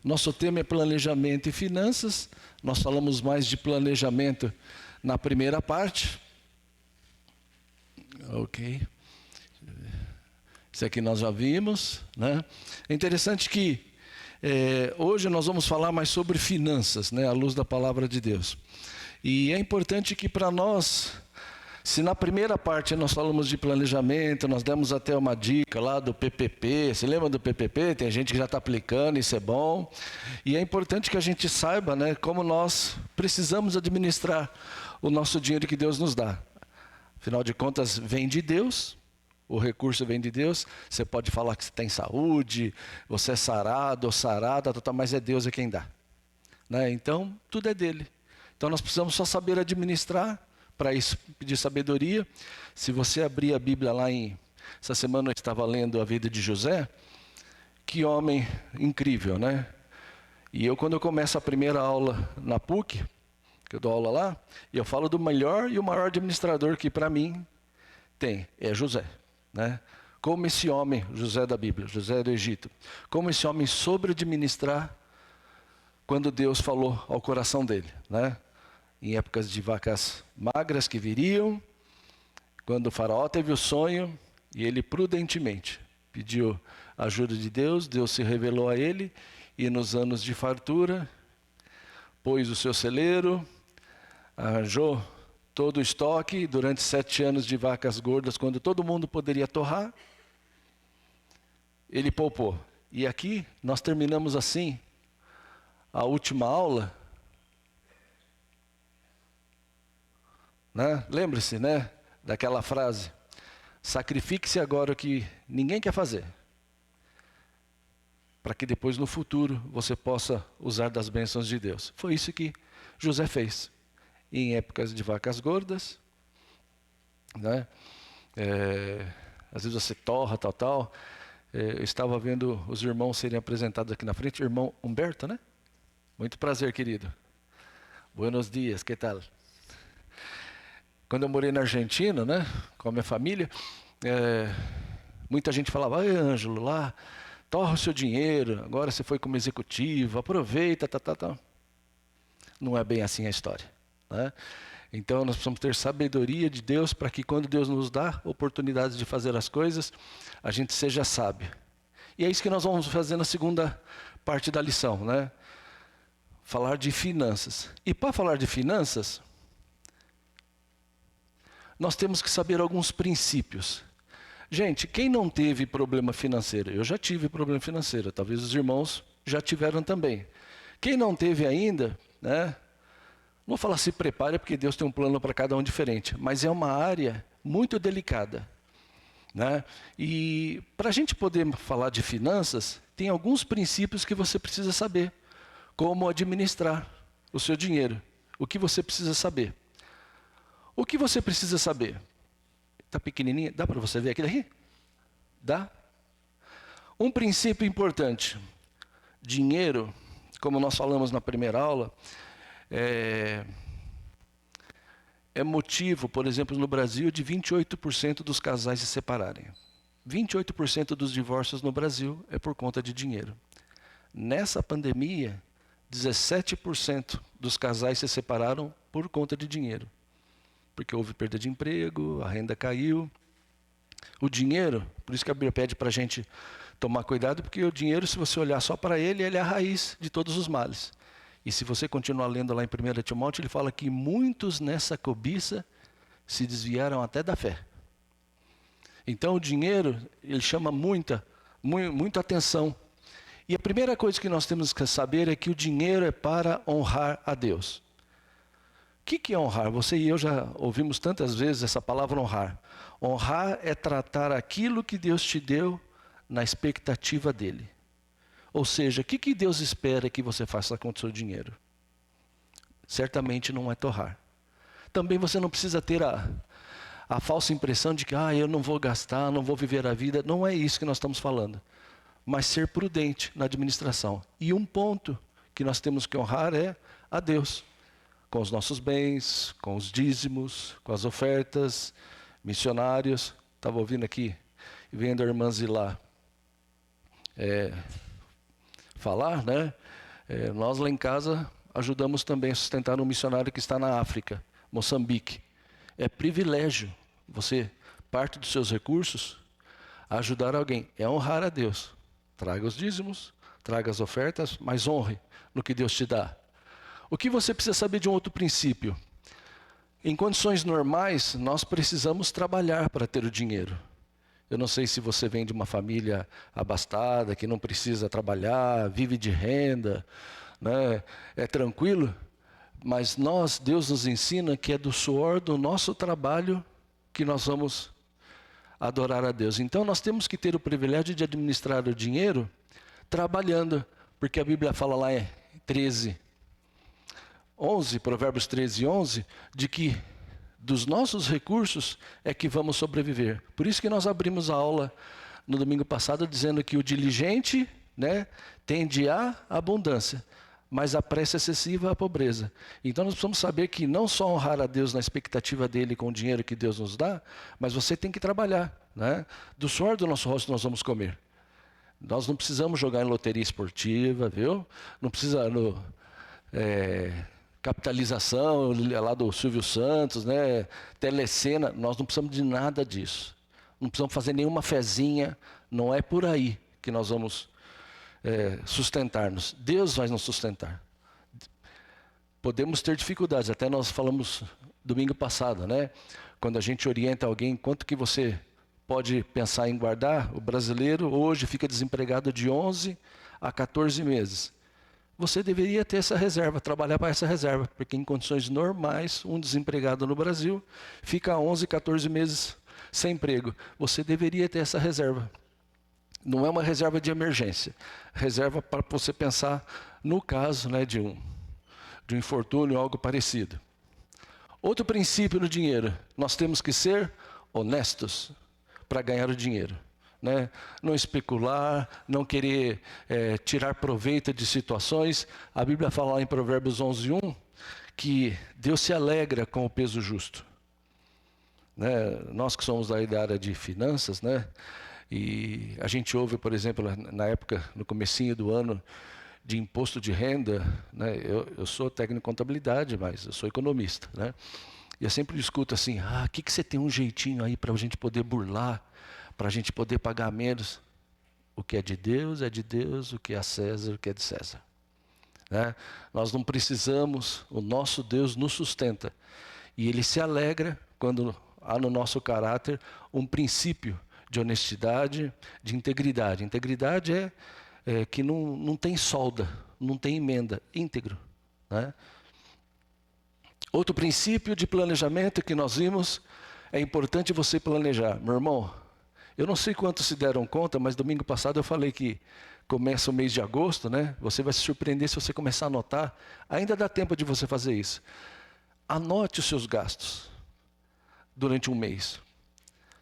Nosso tema é planejamento e finanças. Nós falamos mais de planejamento na primeira parte. Ok. Isso aqui nós já vimos, né? É interessante que hoje nós vamos falar mais sobre finanças, né, à luz da palavra de Deus. E é importante que para nós, se na primeira parte nós falamos de planejamento, nós demos até uma dica lá do PPP, você lembra do PPP? Tem gente que já está aplicando, isso é bom. E é importante que a gente saiba, né, como nós precisamos administrar o nosso dinheiro que Deus nos dá. Afinal de contas, vem de Deus. O recurso vem de Deus. Você pode falar que você tem saúde, você é sarado ou sarada, mas é Deus quem dá, né? Então, tudo é dele. Então, nós precisamos só saber administrar. Para isso, pedir sabedoria. Se você abrir a Bíblia lá essa semana eu estava lendo a vida de José. Que homem incrível, né? E quando eu começo a primeira aula na PUC, que eu dou aula lá, e eu falo do melhor e o maior administrador que para mim é José. Né? Como esse homem, José da Bíblia, José do Egito, como esse homem soube administrar quando Deus falou ao coração dele, né? Em épocas de vacas magras que viriam, quando o faraó teve o sonho, e ele prudentemente pediu a ajuda de Deus, Deus se revelou a ele, e nos anos de fartura, pôs o seu celeiro, arranjou todo o estoque, durante 7 anos de vacas gordas, quando todo mundo poderia torrar, ele poupou. E aqui nós terminamos assim, a última aula, né? Lembre-se, né, daquela frase, sacrifique-se agora o que ninguém quer fazer, para que depois no futuro você possa usar das bênçãos de Deus. Foi isso que José fez. Em épocas de vacas gordas, né? Às vezes você torra, tal. Eu estava vendo os irmãos serem apresentados aqui na frente. Irmão Humberto, né? Muito prazer, querido. Buenos dias, que tal? Quando eu morei na Argentina, né, com a minha família, muita gente falava, Ângelo, lá, torra o seu dinheiro, agora você foi como executivo, aproveita, tal. Não é bem assim a história. Né? Então nós precisamos ter sabedoria de Deus para que quando Deus nos dá oportunidades de fazer as coisas, a gente seja sábio. E é isso que nós vamos fazer na segunda parte da lição, né? Falar de finanças. E para falar de finanças, nós temos que saber alguns princípios. Gente, quem não teve problema financeiro? Eu já tive problema financeiro, talvez os irmãos já tiveram também. Quem não teve ainda, né? Não vou falar se prepare, porque Deus tem um plano para cada um diferente, mas é uma área muito delicada, né? E para a gente poder falar de finanças, tem alguns princípios que você precisa saber. Como administrar o seu dinheiro. O que você precisa saber? O que você precisa saber? Está pequenininha? Dá para você ver aqui daqui? Dá? Um princípio importante. Dinheiro, como nós falamos na primeira aula, é motivo, por exemplo, no Brasil, de 28% dos casais se separarem. 28% dos divórcios no Brasil é por conta de dinheiro. Nessa pandemia, 17% dos casais se separaram por conta de dinheiro. Porque houve perda de emprego, a renda caiu. O dinheiro, por isso que a Bíblia pede para a gente tomar cuidado, porque o dinheiro, se você olhar só para ele é a raiz de todos os males. E se você continuar lendo lá em 1 Timóteo, ele fala que muitos nessa cobiça se desviaram até da fé. Então o dinheiro, ele chama muita atenção. E a primeira coisa que nós temos que saber é que o dinheiro é para honrar a Deus. O que é honrar? Você e eu já ouvimos tantas vezes essa palavra honrar. Honrar é tratar aquilo que Deus te deu na expectativa dele. Ou seja, o que Deus espera que você faça com o seu dinheiro? Certamente não é torrar. Também você não precisa ter a falsa impressão de que eu não vou gastar, não vou viver a vida. Não é isso que nós estamos falando. Mas ser prudente na administração. E um ponto que nós temos que honrar é a Deus. Com os nossos bens, com os dízimos, com as ofertas, missionários. Estava ouvindo aqui, vendo a irmã Zilá falar, né? Nós lá em casa ajudamos também a sustentar um missionário que está na África, Moçambique. É privilégio você, parte dos seus recursos, ajudar alguém. É honrar a Deus. Traga os dízimos, traga as ofertas, mas honre no que Deus te dá. O que você precisa saber de um outro princípio? Em condições normais, nós precisamos trabalhar para ter o dinheiro. Eu não sei se você vem de uma família abastada, que não precisa trabalhar, vive de renda, né? É tranquilo, mas Deus nos ensina que é do suor do nosso trabalho que nós vamos adorar a Deus. Então nós temos que ter o privilégio de administrar o dinheiro trabalhando, porque a Bíblia fala lá em 11, Provérbios 13, 11, de que dos nossos recursos é que vamos sobreviver. Por isso que nós abrimos a aula no domingo passado dizendo que o diligente, né, tende à abundância, mas a pressa excessiva à pobreza. Então nós precisamos saber que não só honrar a Deus na expectativa dele com o dinheiro que Deus nos dá, mas você tem que trabalhar, né? Do suor do nosso rosto nós vamos comer. Nós não precisamos jogar em loteria esportiva, viu? Não precisa capitalização lá do Silvio Santos, né? Telecena, nós não precisamos de nada disso. Não precisamos fazer nenhuma fezinha, não é por aí que nós vamos sustentar-nos. Deus vai nos sustentar. Podemos ter dificuldades, até nós falamos domingo passado, né? Quando a gente orienta alguém, quanto que você pode pensar em guardar? O brasileiro hoje fica desempregado de 11 a 14 meses. Você deveria ter essa reserva, trabalhar para essa reserva, porque em condições normais, um desempregado no Brasil fica 11, 14 meses sem emprego. Você deveria ter essa reserva. Não é uma reserva de emergência, reserva para você pensar no caso, né, de um infortúnio, algo parecido. Outro princípio no dinheiro, nós temos que ser honestos para ganhar o dinheiro. Né? Não especular, não querer tirar proveito de situações. A Bíblia fala lá em Provérbios 11:1 que Deus se alegra com o peso justo. Né? Nós que somos da área de finanças, né? E a gente ouve, por exemplo, na época, no comecinho do ano, de imposto de renda, né? Eu sou técnico em contabilidade, mas eu sou economista, né? E eu sempre escuto assim, o que você tem um jeitinho aí para a gente poder burlar, para a gente poder pagar menos? O que é de Deus, o que é a César, o que é de César. Né? Nós não precisamos, o nosso Deus nos sustenta. E Ele se alegra quando há no nosso caráter um princípio de honestidade, de integridade. Integridade é que não tem solda, não tem emenda, íntegro. Né? Outro princípio de planejamento que nós vimos, é importante você planejar. Meu irmão, eu não sei quantos se deram conta, mas domingo passado eu falei que começa o mês de agosto, né? Você vai se surpreender se você começar a anotar. Ainda dá tempo de você fazer isso. Anote os seus gastos durante um mês.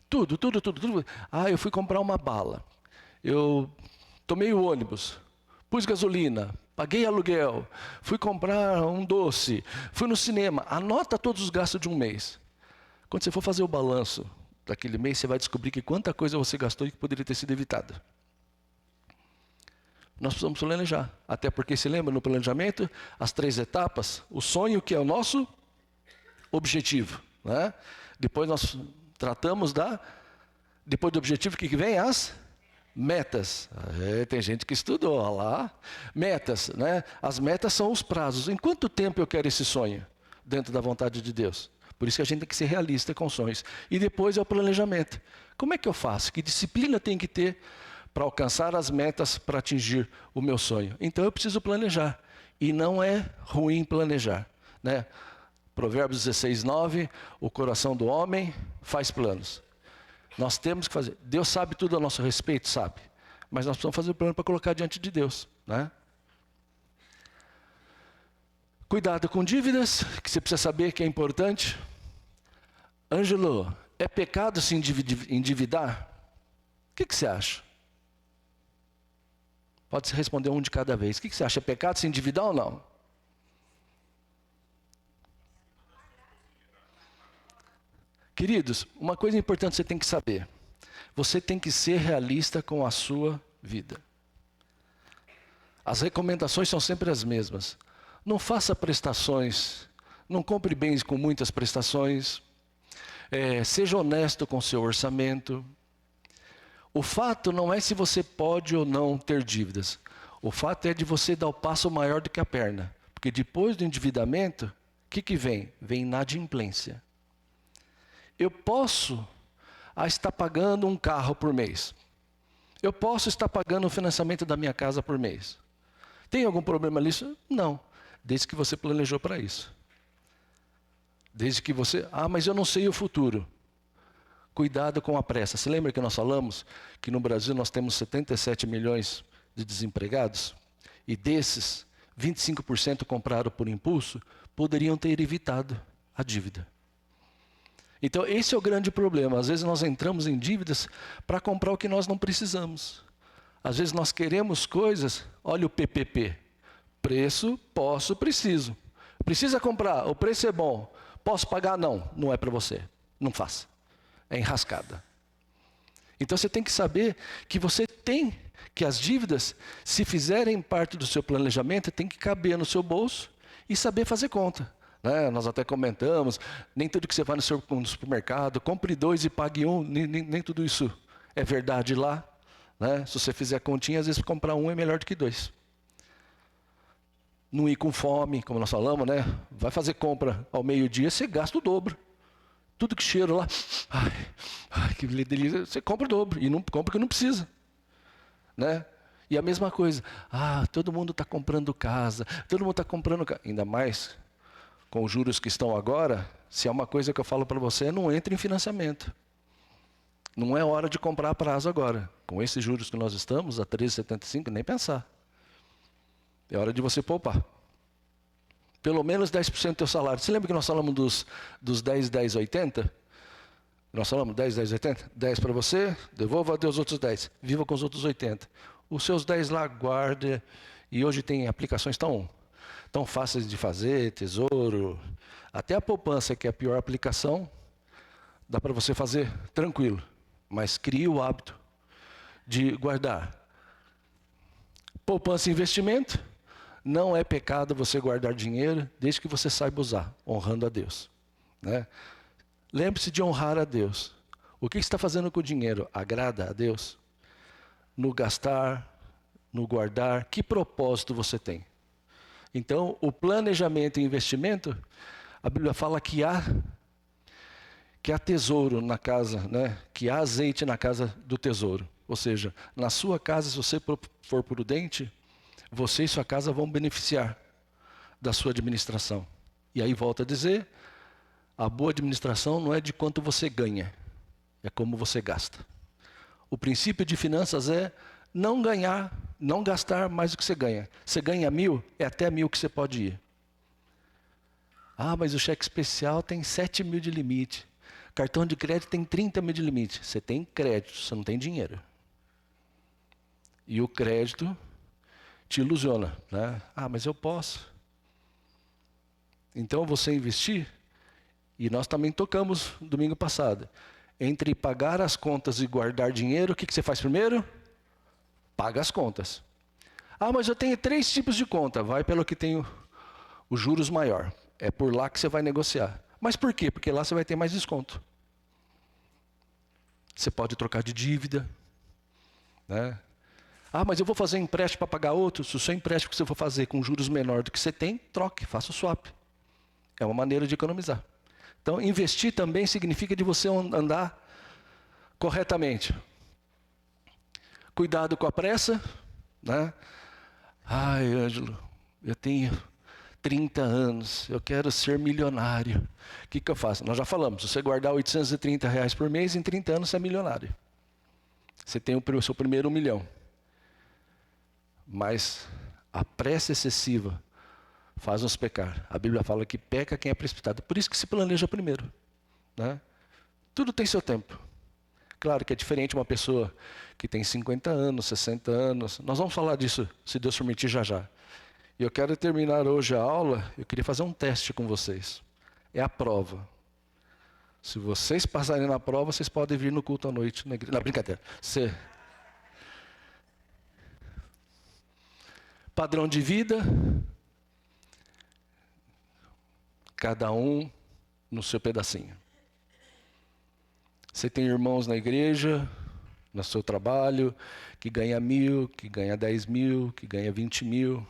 Tudo. Eu fui comprar uma bala. Eu tomei o ônibus. Pus gasolina. Paguei aluguel. Fui comprar um doce. Fui no cinema. Anota todos os gastos de um mês. Quando você for fazer o balanço daquele mês, você vai descobrir que quanta coisa você gastou e que poderia ter sido evitada. Nós precisamos planejar. Até porque, se lembra, no planejamento, as 3 etapas, o sonho que é o nosso objetivo. Né? Depois nós tratamos depois do objetivo, o que vem? As metas. Tem gente que estudou, olha lá. Metas, né? As metas são os prazos. Em quanto tempo eu quero esse sonho? Dentro da vontade de Deus. Por isso que a gente tem que ser realista com sonhos. E depois é o planejamento. Como é que eu faço? Que disciplina tem que ter para alcançar as metas, para atingir o meu sonho? Então eu preciso planejar. E não é ruim planejar. Né? Provérbios 16:9, o coração do homem faz planos. Nós temos que fazer. Deus sabe tudo a nosso respeito, sabe. Mas nós precisamos fazer o plano para colocar diante de Deus. Né? Cuidado com dívidas, que você precisa saber que é importante. Ângelo, é pecado se endividar? O que você acha? Pode se responder um de cada vez. O que você acha? É pecado se endividar ou não? Queridos, uma coisa importante você tem que saber. Você tem que ser realista com a sua vida. As recomendações são sempre as mesmas. Não faça prestações, não compre bens com muitas prestações, seja honesto com o seu orçamento. O fato não é se você pode ou não ter dívidas. O fato é de você dar o passo maior do que a perna. Porque depois do endividamento, o que vem? Vem inadimplência. Eu posso estar pagando um carro por mês. Eu posso estar pagando o financiamento da minha casa por mês. Tem algum problema nisso? Não. Desde que você planejou para isso. Desde que você... mas eu não sei o futuro. Cuidado com a pressa. Você lembra que nós falamos que no Brasil nós temos 77 milhões de desempregados? E desses, 25% compraram por impulso, poderiam ter evitado a dívida. Então esse é o grande problema. Às vezes nós entramos em dívidas para comprar o que nós não precisamos. Às vezes nós queremos coisas, olha o PPP. Preço, posso, preciso. Precisa comprar, o preço é bom. Posso pagar? Não, não é para você. Não faça. É enrascada. Então você tem que saber que que as dívidas, se fizerem parte do seu planejamento, tem que caber no seu bolso e saber fazer conta. Nós até comentamos, nem tudo que você vai no supermercado, compre 2 e pague 1, nem tudo isso é verdade lá. Se você fizer continha, às vezes comprar 1 é melhor do que 2. Não ir com fome, como nós falamos, vai fazer compra ao meio-dia, você gasta o dobro. Tudo que cheiro lá, que delícia, você compra o dobro e não compra o que não precisa. E a mesma coisa, todo mundo está comprando casa, todo mundo está comprando casa. Ainda mais com os juros que estão agora, se é uma coisa que eu falo para você, não entre em financiamento. Não é hora de comprar a prazo agora. Com esses juros que nós estamos, a 13,75, nem pensar. É hora de você poupar. Pelo menos 10% do teu salário. Você lembra que nós falamos dos 10, 10, 80? Nós falamos 10, 10, 80? 10 para você, devolva a Deus os outros 10. Viva com os outros 80. Os seus 10 lá, guarde. E hoje tem aplicações tão fáceis de fazer, tesouro. Até a poupança, que é a pior aplicação, dá para você fazer tranquilo. Mas crie o hábito de guardar. Poupança e investimento. Não é pecado você guardar dinheiro, desde que você saiba usar, honrando a Deus. Lembre-se de honrar a Deus. O que você está fazendo com o dinheiro? Agrada a Deus? No gastar, no guardar, que propósito você tem? Então, o planejamento e investimento, a Bíblia fala que há tesouro na casa, que há azeite na casa do tesouro. Ou seja, na sua casa, se você for prudente, você e sua casa vão beneficiar da sua administração. E aí volta a dizer, a boa administração não é de quanto você ganha, é como você gasta. O princípio de finanças é não gastar mais do que você ganha. Você ganha 1.000, é até 1.000 que você pode ir. Mas o cheque especial tem 7.000 de limite. Cartão de crédito tem 30.000 de limite. Você tem crédito, você não tem dinheiro. E o crédito te ilusiona, mas eu posso. Então você investir, e nós também tocamos domingo passado, entre pagar as contas e guardar dinheiro, o que você faz primeiro? Paga as contas. Mas eu tenho 3 tipos de conta, vai pelo que tem os juros maior. É por lá que você vai negociar. Mas por quê? Porque lá você vai ter mais desconto. Você pode trocar de dívida, mas eu vou fazer empréstimo para pagar outro. Se o seu empréstimo que você for fazer com juros menor do que você tem, troque, faça o swap. É uma maneira de economizar. Então, investir também significa de você andar corretamente. Cuidado com a pressa. Ângelo, eu tenho 30 anos, eu quero ser milionário. O que eu faço? Nós já falamos, se você guardar R$830 por mês, em 30 anos você é milionário. Você tem o seu primeiro 1 milhão. Mas a pressa excessiva faz-nos pecar. A Bíblia fala que peca quem é precipitado. Por isso que se planeja primeiro. Tudo tem seu tempo. Claro que é diferente uma pessoa que tem 50 anos, 60 anos. Nós vamos falar disso, se Deus permitir, já já. E eu quero terminar hoje a aula, eu queria fazer um teste com vocês. É a prova. Se vocês passarem na prova, vocês podem vir no culto à noite. Não, brincadeira. Padrão de vida, cada um no seu pedacinho. Você tem irmãos na igreja, no seu trabalho, que ganha 1.000, que ganha 10.000, que ganha 20.000,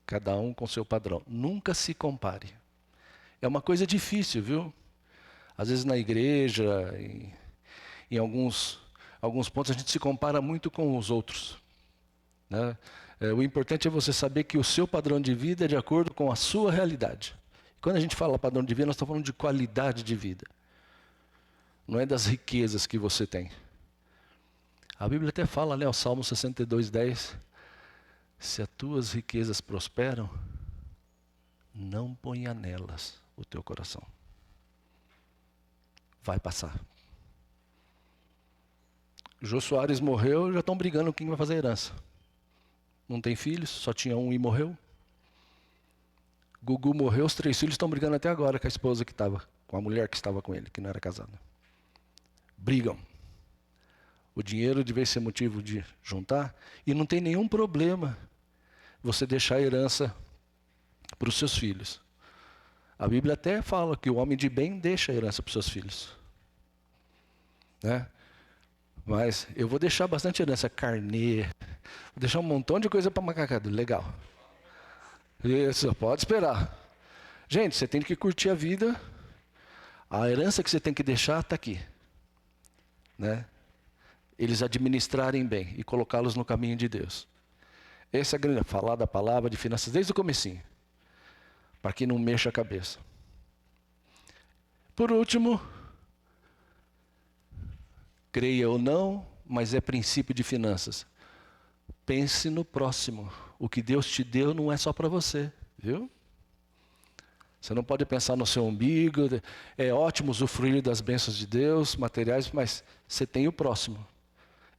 cada um com seu padrão. Nunca se compare. É uma coisa difícil, viu? Às vezes na igreja, em alguns pontos, a gente se compara muito com os outros, né? O importante é você saber que o seu padrão de vida é de acordo com a sua realidade. Quando a gente fala padrão de vida, nós estamos falando de qualidade de vida. Não é das riquezas que você tem. A Bíblia até fala, né, o Salmo 62:10, se as tuas riquezas prosperam, não ponha nelas o teu coração. Vai passar. Jô Soares morreu, já estão brigando quem vai fazer a herança. Não tem filhos, só tinha um e morreu. Gugu morreu, os 3 filhos estão brigando até agora com a esposa que estava, com a mulher que estava com ele, que não era casada. Brigam. O dinheiro devia ser motivo de juntar, e não tem nenhum problema você deixar a herança para os seus filhos. A Bíblia até fala que o homem de bem deixa a herança para os seus filhos, né? Mas eu vou deixar bastante herança, carnê, vou deixar um montão de coisa para macacado, legal. Isso, pode esperar. Gente, você tem que curtir a vida, a herança que você tem que deixar está aqui, né? Eles administrarem bem e colocá-los no caminho de Deus. Essa é a grande, falar da palavra de finanças desde o comecinho, para que não mexa a cabeça. Por último, creia ou não, mas é princípio de finanças. Pense no próximo. O que Deus te deu não é só para você, viu? Você não pode pensar no seu umbigo. É ótimo usufruir das bênçãos de Deus, materiais, mas você tem o próximo.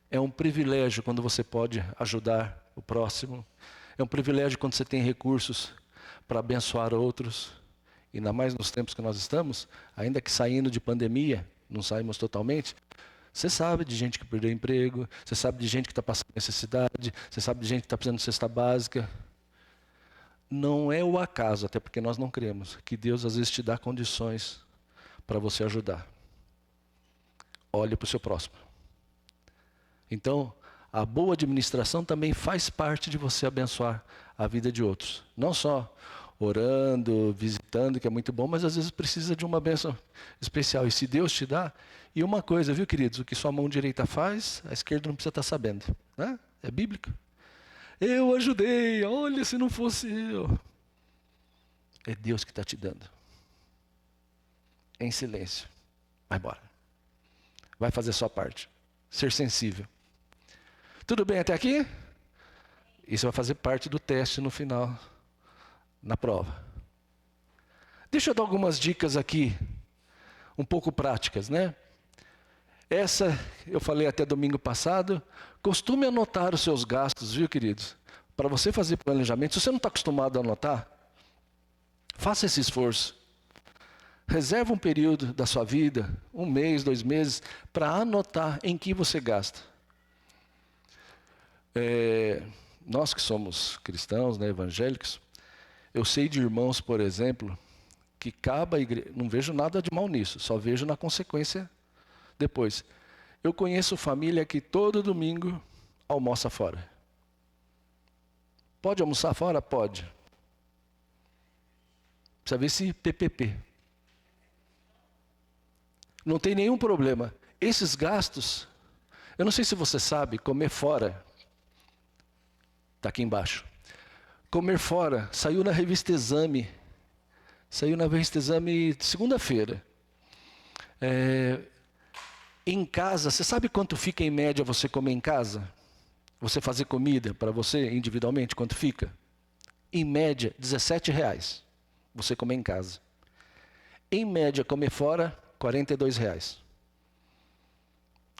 É um privilégio quando você pode ajudar o próximo. É um privilégio quando você tem recursos para abençoar outros. Ainda mais nos tempos que nós estamos, ainda que saindo de pandemia, não saímos totalmente. Você sabe de gente que perdeu emprego, você sabe de gente que está passando necessidade, você sabe de gente que está precisando de cesta básica. Não é o acaso, até porque nós não cremos, que Deus às vezes te dá condições para você ajudar. Olhe para o seu próximo. Então, a boa administração também faz parte de você abençoar a vida de outros. Não só orando, visitando, que é muito bom, mas às vezes precisa de uma bênção especial. E se Deus te dá, e uma coisa, viu, queridos, o que sua mão direita faz, a esquerda não precisa estar sabendo, né? É bíblico. Eu ajudei, olha, se não fosse eu. É Deus que está te dando. Em silêncio. Vai embora. Vai fazer a sua parte. Ser sensível. Tudo bem até aqui? Isso vai fazer parte do teste no final, na prova. Deixa eu dar algumas dicas aqui, um pouco práticas, né? Essa, eu falei até domingo passado, costume anotar os seus gastos, viu, queridos? Para você fazer planejamento, se você não está acostumado a anotar, faça esse esforço. Reserva um período da sua vida, 1 mês, 2 meses, para anotar em que você gasta. Nós que somos cristãos, né, evangélicos, eu sei de irmãos, por exemplo, que acaba a igreja, não vejo nada de mal nisso, só vejo na consequência depois. Eu conheço família que todo domingo almoça fora. Pode almoçar fora? Pode. Precisa ver se PPP. Não tem nenhum problema. Esses gastos, eu não sei se você sabe, comer fora, está aqui embaixo. Comer fora, saiu na revista Exame. Saiu na revista Exame segunda-feira. Em casa, você sabe quanto fica em média você comer em casa? Você fazer comida para você individualmente, quanto fica? Em média, R$17 você comer em casa. Em média, comer fora, R$42.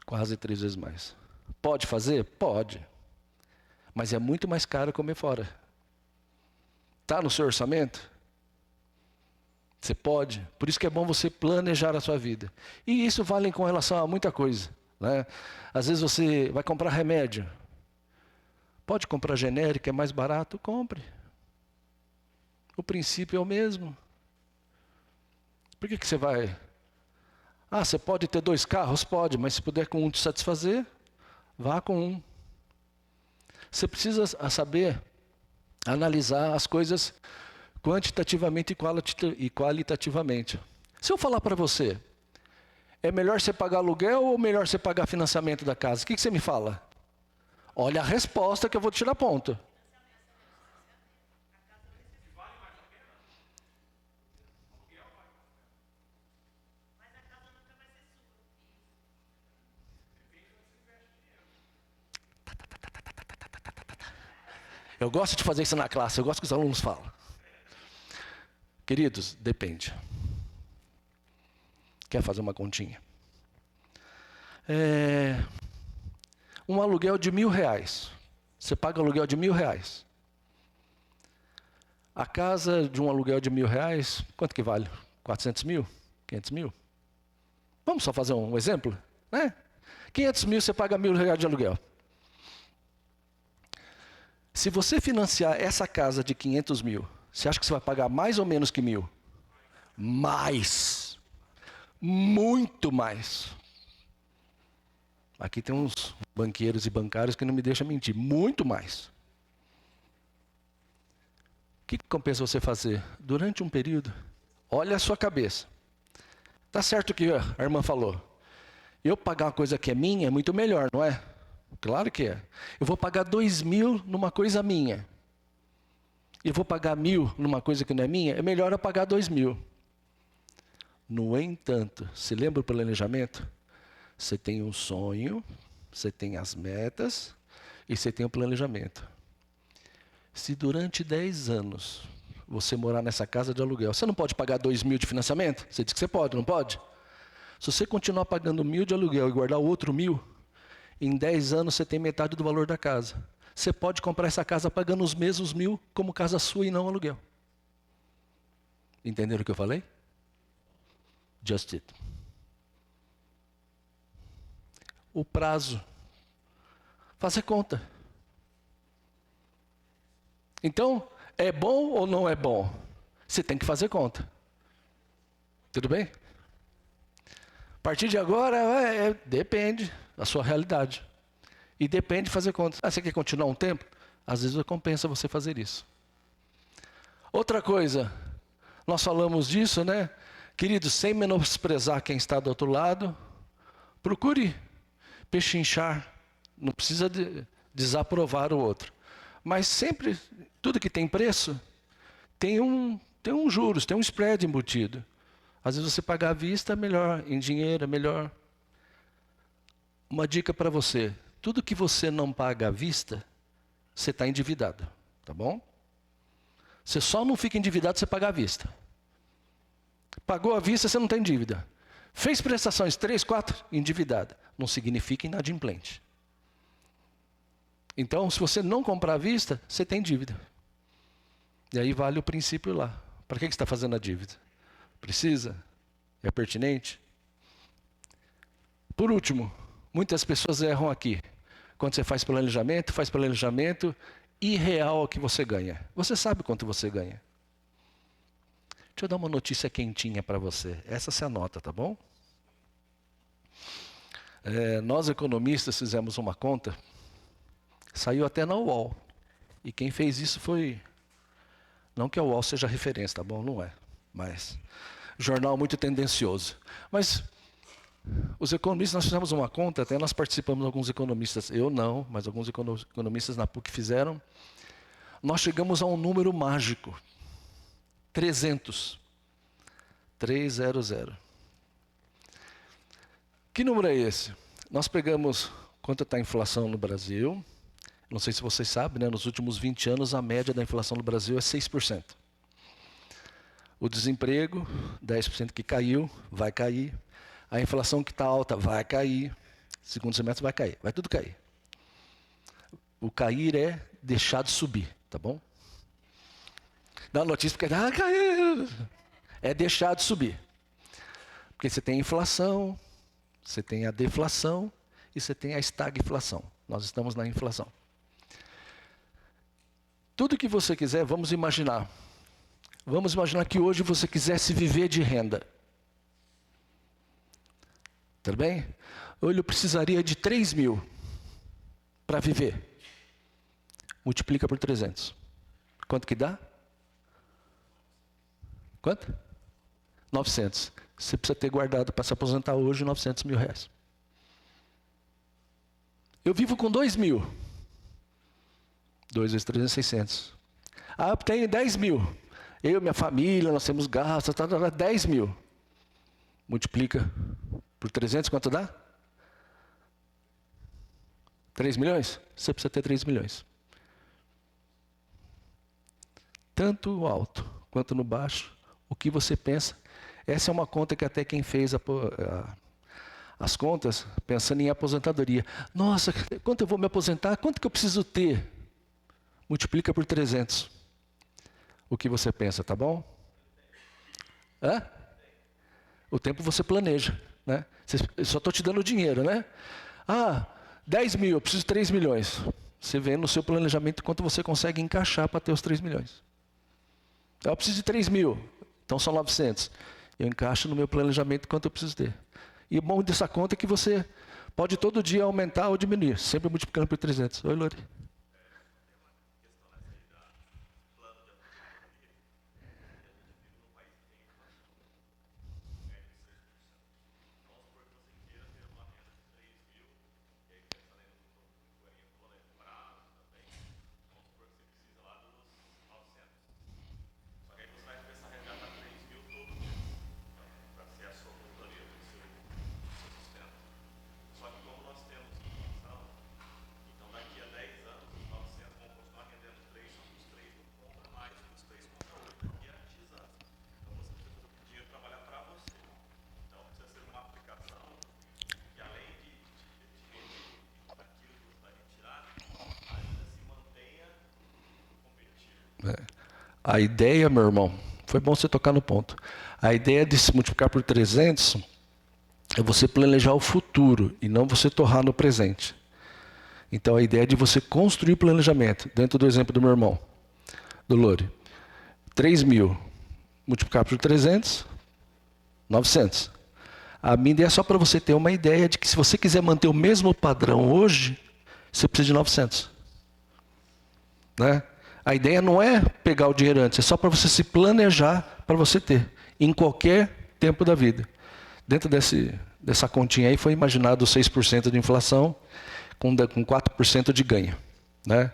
Quase 3 vezes mais. Pode fazer? Pode. Mas é muito mais caro comer fora. Está no seu orçamento? Você pode. Por isso que é bom você planejar a sua vida. E isso vale com relação a muita coisa, né? Às vezes você vai comprar remédio Pode comprar genérico, é mais barato? Compre. O princípio é o mesmo. Por que você vai... Ah, você pode ter 2 carros? Pode, mas se puder com um te satisfazer, vá com um. Você precisa saber analisar as coisas quantitativamente e qualitativamente. Se eu falar para você, é melhor você pagar aluguel ou melhor você pagar financiamento da casa? O que você me fala? Olha a resposta que eu vou tirar ponto. Eu gosto de fazer isso na classe, eu gosto que os alunos falam. Queridos, depende. Quer fazer uma continha? Um aluguel de R$1.000. Você paga aluguel de R$1.000. A casa de um aluguel de R$1.000, quanto que vale? 400 mil? 500 mil? Vamos só fazer um exemplo? Né? 500 mil você paga R$1.000 de aluguel. Se você financiar essa casa de 500 mil, você acha que você vai pagar mais ou menos que 1.000? Mais. Muito mais. Aqui tem uns banqueiros e bancários que não me deixam mentir. Muito mais. O que compensa você fazer? Durante um período, olha a sua cabeça. Tá certo o que a irmã falou. Eu pagar uma coisa que é minha é muito melhor, não é? Claro que é. Eu vou pagar 2.000 numa coisa minha. E vou pagar 1.000 numa coisa que não é minha, é melhor eu pagar 2.000. No entanto, se lembra o planejamento? Você tem um sonho, você tem as metas e você tem o planejamento. Se durante 10 anos você morar nessa casa de aluguel, você não pode pagar 2.000 de financiamento? Você diz que você pode, não pode? Se você continuar pagando 1.000 de aluguel e guardar o outro 1.000, em 10 anos você tem metade do valor da casa. Você pode comprar essa casa pagando os mesmos 1.000 como casa sua e não aluguel. Entenderam o que eu falei? Just it. O prazo. Fazer conta. Então, é bom ou não é bom? Você tem que fazer conta. Tudo bem? A partir de agora, depende da sua realidade. E depende de fazer conta. Ah, você quer continuar um tempo? Às vezes compensa você fazer isso. Outra coisa, nós falamos disso, né? Queridos, sem menosprezar quem está do outro lado, procure pechinchar. Não precisa desaprovar o outro. Mas sempre, tudo que tem preço, tem um juros, tem um spread embutido. Às vezes você pagar à vista é melhor, em dinheiro é melhor. Uma dica para você, tudo que você não paga à vista, você está endividado, tá bom? Você só não fica endividado se você pagar à vista. Pagou à vista, você não tem dívida. Fez prestações 3, 4, endividada. Não significa inadimplente. Então, se você não comprar à vista, você tem dívida. E aí vale o princípio lá. Para que você está fazendo a dívida? Precisa? É pertinente? Por último, muitas pessoas erram aqui. Quando você faz planejamento irreal ao que você ganha. Você sabe quanto você ganha. Deixa eu dar uma notícia quentinha para você. Essa você anota, tá bom? Nós economistas fizemos uma conta, saiu até na UOL. E quem fez isso foi... Não que a UOL seja referência, tá bom? Não é. Mas jornal muito tendencioso. Mas os economistas, nós fizemos uma conta, até nós participamos, alguns economistas, eu não, mas alguns economistas na PUC fizeram. Nós chegamos a um número mágico. 300. 300. Que número é esse? Nós pegamos quanto está a inflação no Brasil. Não sei se vocês sabem, né? Nos últimos 20 anos a média da inflação no Brasil é 6%. O desemprego, 10% que caiu, vai cair. A inflação que está alta vai cair. Segundo semestre vai cair, vai tudo cair. O cair é deixar de subir, tá bom? Dá notícia porque caiu. É deixar de subir. Porque você tem a inflação, você tem a deflação e você tem a estagflação. Nós estamos na inflação. Tudo que você quiser, vamos imaginar. Vamos imaginar que hoje você quisesse viver de renda. Tudo bem? Hoje eu precisaria de 3 mil para viver. Multiplica por 300. Quanto que dá? Quanto? 900. Você precisa ter guardado para se aposentar hoje 900 mil reais. Eu vivo com 2 mil. 2 vezes 300, 600. Ah, eu tenho 10 mil. Eu, minha família, nós temos gastos, 10 mil. Multiplica por 300, quanto dá? 3 milhões? Você precisa ter 3 milhões. Tanto no alto quanto no baixo, o que você pensa. Essa é uma conta que até quem fez as contas, pensando em aposentadoria. Nossa, quanto eu vou me aposentar? Quanto que eu preciso ter? Multiplica por 300. O que você pensa, tá bom? Hã? O tempo você planeja, né? Eu só estou te dando o dinheiro, né? Ah, 10 mil, eu preciso de 3 milhões. Você vê no seu planejamento quanto você consegue encaixar para ter os 3 milhões. Eu preciso de 3 mil, então são 900. Eu encaixo no meu planejamento quanto eu preciso ter. E o bom dessa conta é que você pode todo dia aumentar ou diminuir, sempre multiplicando por 300. Oi, Lori. A ideia, meu irmão, foi bom você tocar no ponto. A ideia de se multiplicar por 300 é você planejar o futuro e não você torrar no presente. Então a ideia é de você construir planejamento. Dentro do exemplo do meu irmão, do Lore. 3 mil multiplicar por 300, 900. A minha ideia é só para você ter uma ideia de que se você quiser manter o mesmo padrão hoje, você precisa de 900. Né? A ideia não é pegar o dinheiro antes, é só para você se planejar para você ter, em qualquer tempo da vida. Dentro dessa continha aí foi imaginado 6% de inflação com 4% de ganho. Né?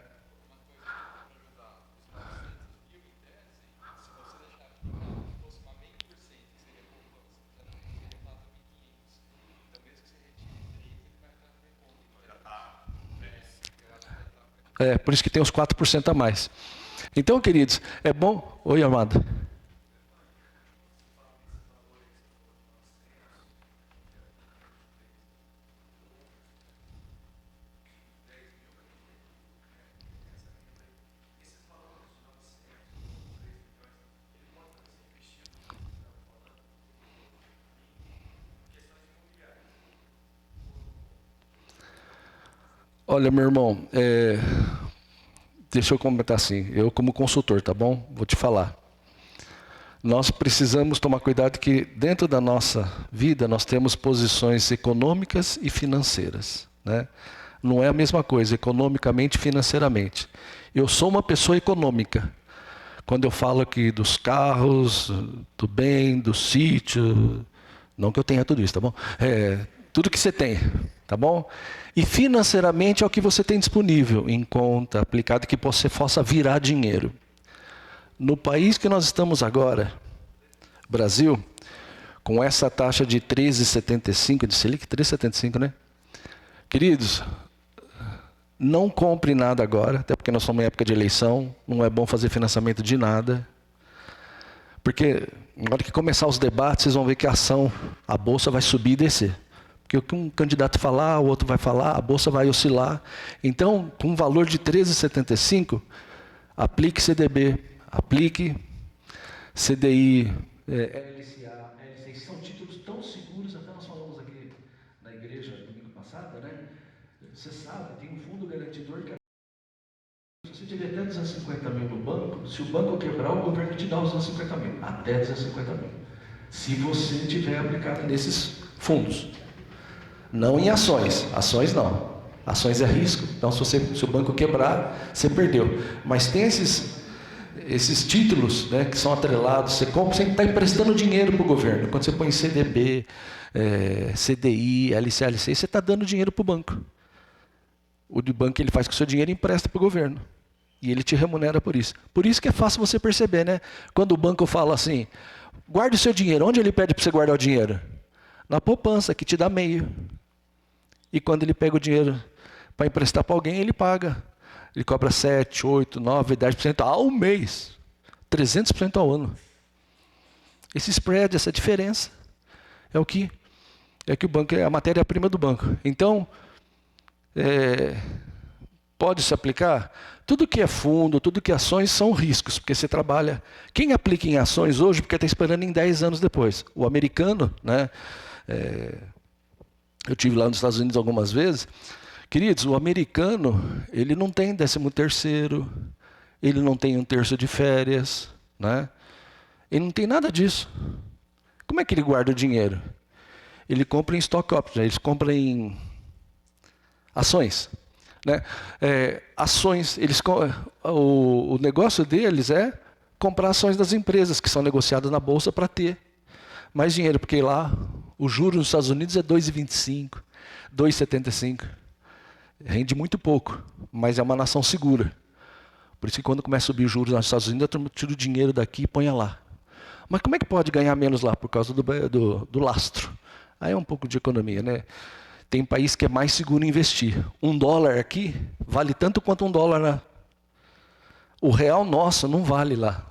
Por isso que tem os 4% a mais. Então, queridos, é bom... Oi, amado. Olha, meu irmão, deixa eu comentar assim, eu como consultor, tá bom? Vou te falar. Nós precisamos tomar cuidado que dentro da nossa vida nós temos posições econômicas e financeiras, né? Não é a mesma coisa, economicamente e financeiramente. Eu sou uma pessoa econômica. Quando eu falo aqui dos carros, do bem, do sítio, não que eu tenha tudo isso, tá bom? Tudo que você tem, tá bom? E financeiramente é o que você tem disponível em conta, aplicado, que você possa virar dinheiro. No país que nós estamos agora, Brasil, com essa taxa de 13,75 de Selic, 13,75, né? Queridos, não compre nada agora, até porque nós estamos em época de eleição, não é bom fazer financiamento de nada. Porque na hora que começar os debates, vocês vão ver que a bolsa vai subir e descer. Porque o que um candidato falar, o outro vai falar, a bolsa vai oscilar. Então, com um valor de 13,75, aplique CDB, aplique CDI, LCA, LCI. São títulos tão seguros, até nós falamos aqui na igreja domingo passado, né? Você sabe, tem um fundo garantidor que você tiver até 250 mil no banco, se o banco quebrar, o governo te dá os 250 mil, até 250 mil. Se você tiver aplicado nesses fundos. Não em ações. Ações não. Ações é risco. Então, se o banco quebrar, você perdeu. Mas tem esses títulos, né, que são atrelados. Você compra, você está emprestando dinheiro para o governo. Quando você põe CDB, CDI, LCLC, você está dando dinheiro para o banco. O de banco ele faz com o seu dinheiro e empresta para o governo. E ele te remunera por isso. Por isso que é fácil você perceber, né? Quando o banco fala assim, guarde o seu dinheiro. Onde ele pede para você guardar o dinheiro? Na poupança, que te dá meio. E quando ele pega o dinheiro para emprestar para alguém, ele paga. Ele cobra 7, 8, 9, 10% ao mês. 300% ao ano. Esse spread, essa diferença, é o que o banco é a matéria-prima do banco. Então, pode se aplicar? Tudo que é fundo, tudo que é ações são riscos, porque você trabalha. Quem aplica em ações hoje, porque está esperando em 10 anos depois. O americano, né? Eu tive lá nos Estados Unidos algumas vezes. Queridos, o americano, ele não tem 13º, ele não tem 1/3 de férias, né? Ele não tem nada disso. Como é que ele guarda o dinheiro? Ele compra em stock options, eles compram em ações. Né? Ações, o negócio deles é comprar ações das empresas que são negociadas na bolsa para ter mais dinheiro, porque lá o juro nos Estados Unidos é 2,25, 2,75. Rende muito pouco, mas é uma nação segura. Por isso que quando começa a subir os juros nos Estados Unidos, eu tiro o dinheiro daqui e ponho lá. Mas como é que pode ganhar menos lá? Por causa do lastro. Aí é um pouco de economia, né? Tem país que é mais seguro investir. $1 aqui vale tanto quanto $1 lá. O real nosso não vale lá.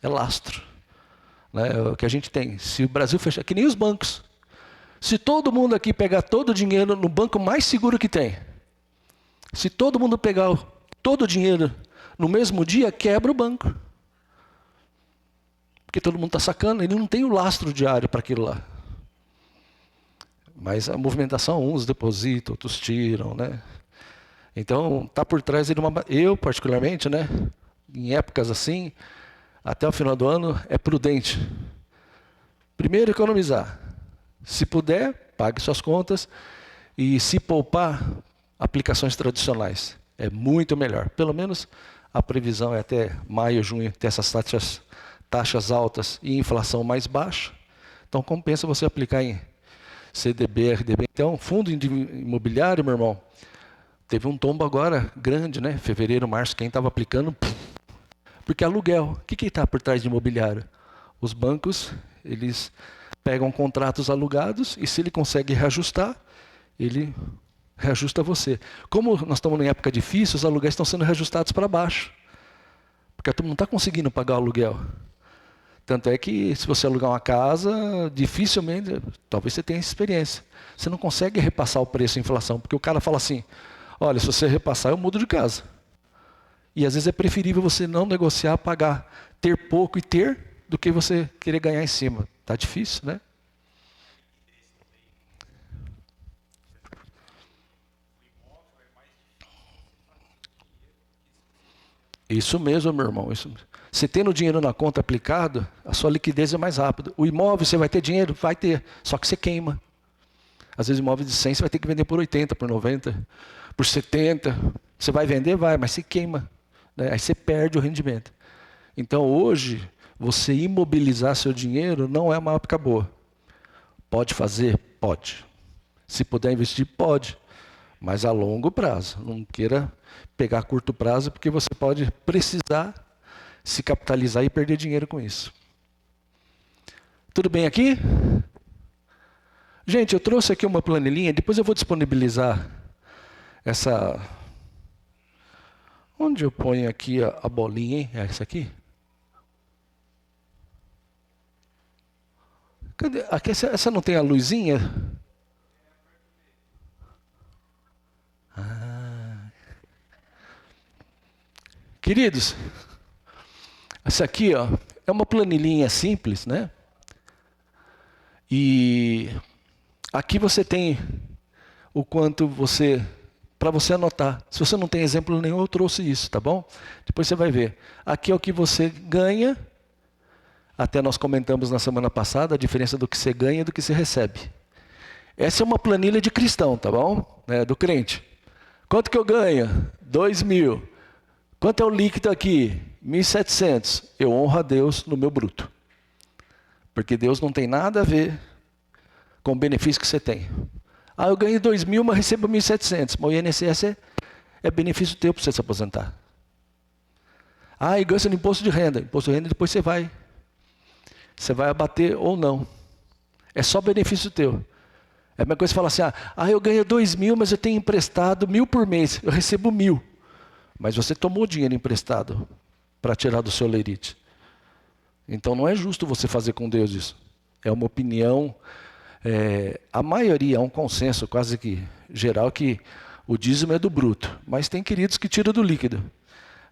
É lastro. Né? É o que a gente tem. Se o Brasil fechar, que nem os bancos. Se todo mundo aqui pegar todo o dinheiro no banco mais seguro que tem, se todo mundo pegar todo o dinheiro no mesmo dia, quebra o banco. Porque todo mundo está sacando, ele não tem o lastro diário para aquilo lá. Mas a movimentação, uns depositam, outros tiram, né? Então, está por trás de uma... Eu, particularmente, né? Em épocas assim, até o final do ano, é prudente. Primeiro, economizar. Se puder, pague suas contas. E se poupar, aplicações tradicionais. É muito melhor. Pelo menos a previsão é até maio, junho, ter essas taxas altas e inflação mais baixa. Então, compensa você aplicar em CDB, RDB. Então, fundo imobiliário, meu irmão, teve um tombo agora grande, né? Fevereiro, março, quem estava aplicando... Porque aluguel, o que está por trás de imobiliário? Os bancos, eles pegam contratos alugados e se ele consegue reajustar, ele reajusta você. Como nós estamos em época difícil, os aluguéis estão sendo reajustados para baixo. Porque todo mundo não está conseguindo pagar o aluguel. Tanto é que se você alugar uma casa, dificilmente, talvez você tenha essa experiência. Você não consegue repassar o preço à inflação, porque o cara fala assim, olha, se você repassar, eu mudo de casa. E às vezes é preferível você não negociar, pagar, ter pouco e ter, do que você querer ganhar em cima. Está difícil, né? Isso mesmo, meu irmão. Isso mesmo. Você tendo dinheiro na conta aplicado, a sua liquidez é mais rápida. O imóvel, você vai ter dinheiro? Vai ter. Só que você queima. Às vezes, imóvel de 100, você vai ter que vender por 80, por 90, por 70. Você vai vender? Vai, mas você queima. Né? Aí você perde o rendimento. Então, hoje, você imobilizar seu dinheiro não é uma época boa. Pode fazer? Pode. Se puder investir, pode. Mas a longo prazo. Não queira pegar a curto prazo, porque você pode precisar se capitalizar e perder dinheiro com isso. Tudo bem aqui? Gente, eu trouxe aqui uma planilhinha, depois eu vou disponibilizar essa... Onde eu ponho aqui a bolinha, hein? É essa aqui? Cadê? Aqui, essa não tem a luzinha? Queridos, essa aqui, ó, é uma planilhinha simples, né? E aqui você tem o quanto você para você anotar. Se você não tem exemplo nenhum, eu trouxe isso, tá bom? Depois você vai ver. Aqui é o que você ganha. Até nós comentamos na semana passada a diferença do que você ganha e do que você recebe. Essa é uma planilha de cristão, tá bom? Do crente. Quanto que eu ganho? 2.000. Quanto é o líquido aqui? 1.700. Eu honro a Deus no meu bruto. Porque Deus não tem nada a ver com o benefício que você tem. Eu ganho 2.000, mas recebo 1.700. Mas o INSS é benefício teu para você se aposentar. E ganha no imposto de renda. Imposto de renda depois você vai abater ou não. É só benefício teu. É a mesma coisa que falar assim, eu ganho 2.000, mas eu tenho emprestado 1.000 por mês. Eu recebo 1.000. Mas você tomou dinheiro emprestado para tirar do seu lerite. Então não é justo você fazer com Deus isso. É uma opinião, a maioria, é um consenso quase que geral que o dízimo é do bruto. Mas tem queridos que tiram do líquido.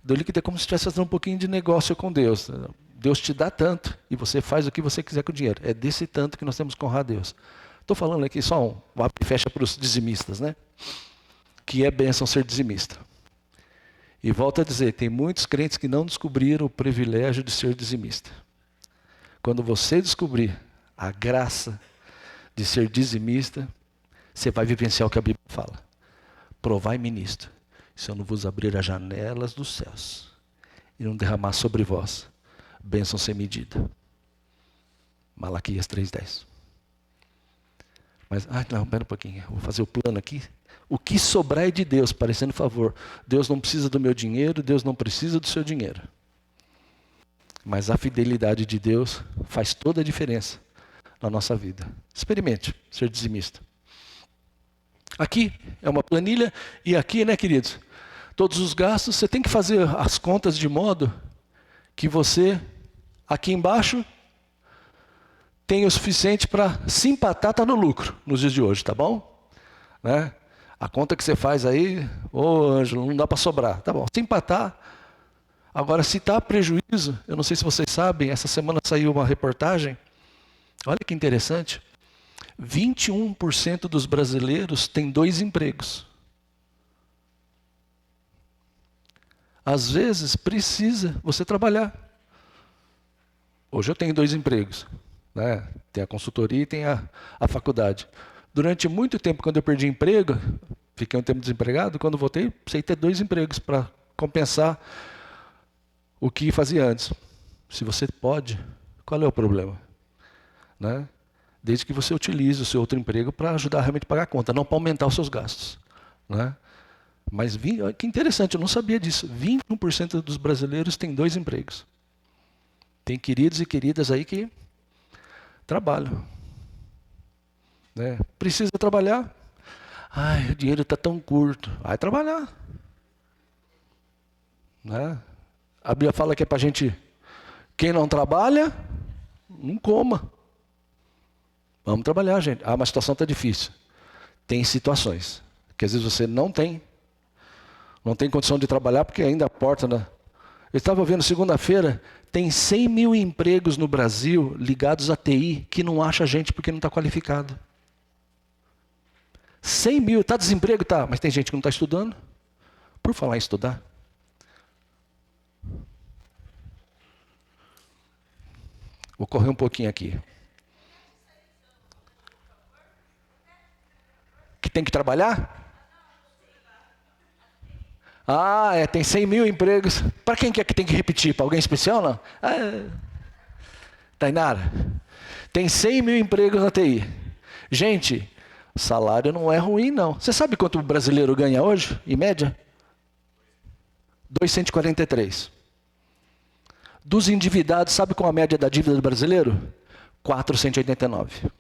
Do líquido é como se estivesse fazendo um pouquinho de negócio com Deus. Deus te dá tanto e você faz o que você quiser com o dinheiro. É desse tanto que nós temos que honrar a Deus. Estou falando aqui só um abre e fecha para os dizimistas, né? Que é bênção ser dizimista. E volto a dizer, tem muitos crentes que não descobriram o privilégio de ser dizimista. Quando você descobrir a graça de ser dizimista, você vai vivenciar o que a Bíblia fala. Provai-me nisto, se eu não vos abrir as janelas dos céus e não derramar sobre vós bênção sem medida. Malaquias 3:10. Mas, não, espera um pouquinho, vou fazer o plano aqui. O que sobrar é de Deus, parecendo favor. Deus não precisa do meu dinheiro, Deus não precisa do seu dinheiro. Mas a fidelidade de Deus faz toda a diferença na nossa vida. Experimente ser dizimista. Aqui é uma planilha, e aqui, né, queridos? Todos os gastos, você tem que fazer as contas de modo que você, aqui embaixo, tem o suficiente para se empatar, está no lucro nos dias de hoje, tá bom? Né? A conta que você faz aí, Ângelo, não dá para sobrar. Tá bom, se empatar. Agora, se está prejuízo, eu não sei se vocês sabem, essa semana saiu uma reportagem, olha que interessante, 21% dos brasileiros têm 2 empregos. Às vezes, precisa você trabalhar. Hoje eu tenho 2 empregos. Né? Tem a consultoria e tem a faculdade. Durante muito tempo, quando eu perdi emprego, fiquei um tempo desempregado, quando voltei, precisei ter 2 empregos para compensar o que fazia antes. Se você pode, qual é o problema? Né? Desde que você utilize o seu outro emprego para ajudar realmente a pagar a conta, não para aumentar os seus gastos. Né? Mas que interessante, eu não sabia disso. 21% dos brasileiros têm 2 empregos. Tem queridos e queridas aí que trabalham. Né? Precisa trabalhar? O dinheiro está tão curto. Vai trabalhar. Né? A Bíblia fala que é para a gente, quem não trabalha, não coma. Vamos trabalhar, gente. Mas a situação está difícil. Tem situações que às vezes você não tem condição de trabalhar porque ainda a porta... Eu estava vendo segunda-feira, tem 100 mil empregos no Brasil ligados à TI que não acha gente porque não está qualificado. 100 mil, está desemprego? Tá, mas tem gente que não está estudando. Por falar em estudar. Vou correr um pouquinho aqui. Que tem que trabalhar? Tem 100 mil empregos. Para quem que é que tem que repetir? Para alguém especial, não? Tainara, tem 100 mil empregos na TI. Gente, salário não é ruim, não. Você sabe quanto o brasileiro ganha hoje, em média? 243. Dos endividados, sabe qual a média da dívida do brasileiro? 489.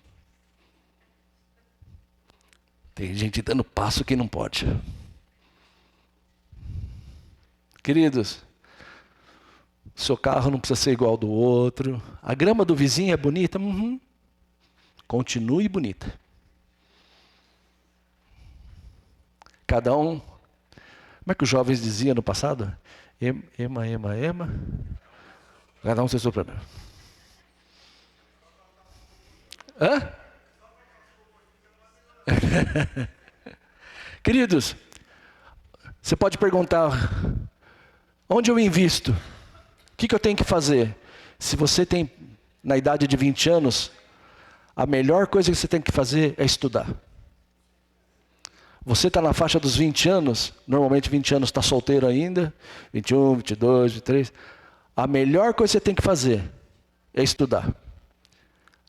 Tem gente dando passo que não pode. Queridos, seu carro não precisa ser igual ao do outro. A grama do vizinho é bonita? Continue bonita. Cada um... Como é que os jovens diziam no passado? Ema. Cada um tem seu problema. Queridos, Você pode perguntar, onde eu invisto? O que eu tenho que fazer? Se você tem, na idade de 20 anos, a melhor coisa que você tem que fazer é estudar. Você está na faixa dos 20 anos, normalmente 20 anos está solteiro ainda, 21, 22, 23. A melhor coisa que você tem que fazer é estudar.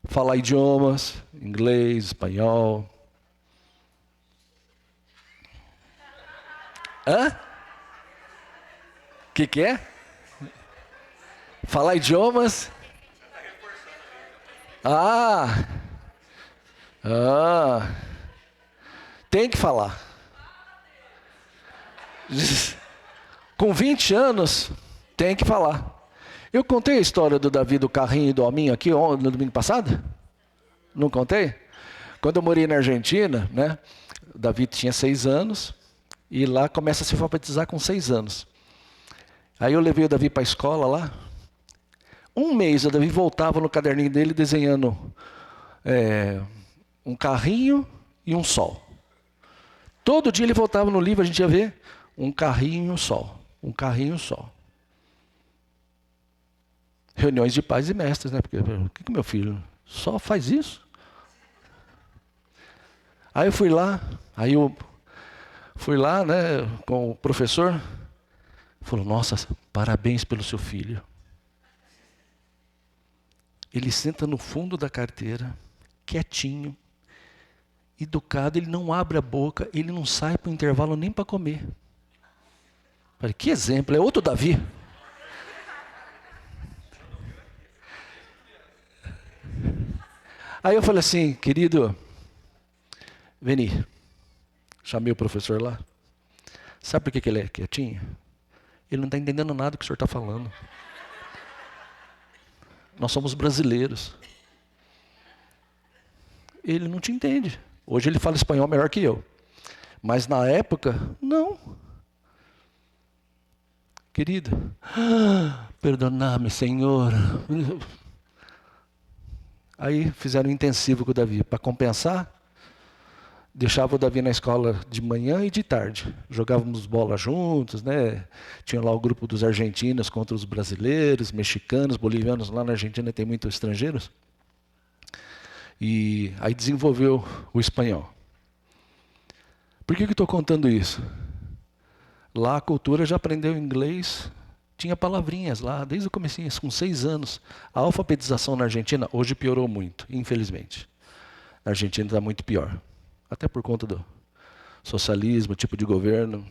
Falar idiomas, inglês, espanhol. Hã? O que é? Falar idiomas? Ah! Tem que falar. Com 20 anos, tem que falar. Eu contei a história do Davi, do carrinho e do hominho aqui no domingo passado? Não contei? Quando eu morei na Argentina, né? O Davi tinha 6 anos e lá começa a se alfabetizar com 6 anos. Aí eu levei o Davi para a escola lá. Um mês o Davi voltava no caderninho dele desenhando um carrinho e um sol. Todo dia ele voltava no livro, a gente ia ver um carrinho e um sol. Um carrinho e um sol. Reuniões de pais e mestres, né? Porque o que meu filho só faz isso? Aí eu fui lá, né, com o professor. Falou, nossa, parabéns pelo seu filho. Ele senta no fundo da carteira, quietinho, educado, ele não abre a boca, ele não sai para o intervalo nem para comer. Falei, que exemplo, é outro Davi. Aí eu falei assim, querido, Veni, chamei o professor lá. Sabe por que ele é quietinho? Ele não está entendendo nada do que o senhor está falando. Nós somos brasileiros. Ele não te entende. Hoje ele fala espanhol melhor que eu. Mas na época, não. Querido, perdona-me, Senhor. Aí fizeram um intensivo com o Davi. Para compensar, deixava o Davi na escola de manhã e de tarde. Jogávamos bola juntos, né? Tinha lá o grupo dos argentinos contra os brasileiros, mexicanos, bolivianos. Lá na Argentina tem muitos estrangeiros. E aí desenvolveu o espanhol. Por que eu estou contando isso? Lá a cultura já aprendeu inglês, tinha palavrinhas lá, desde o comecinho, com 6 anos. A alfabetização na Argentina hoje piorou muito, infelizmente. Na Argentina está muito pior. Até por conta do socialismo, tipo de governo,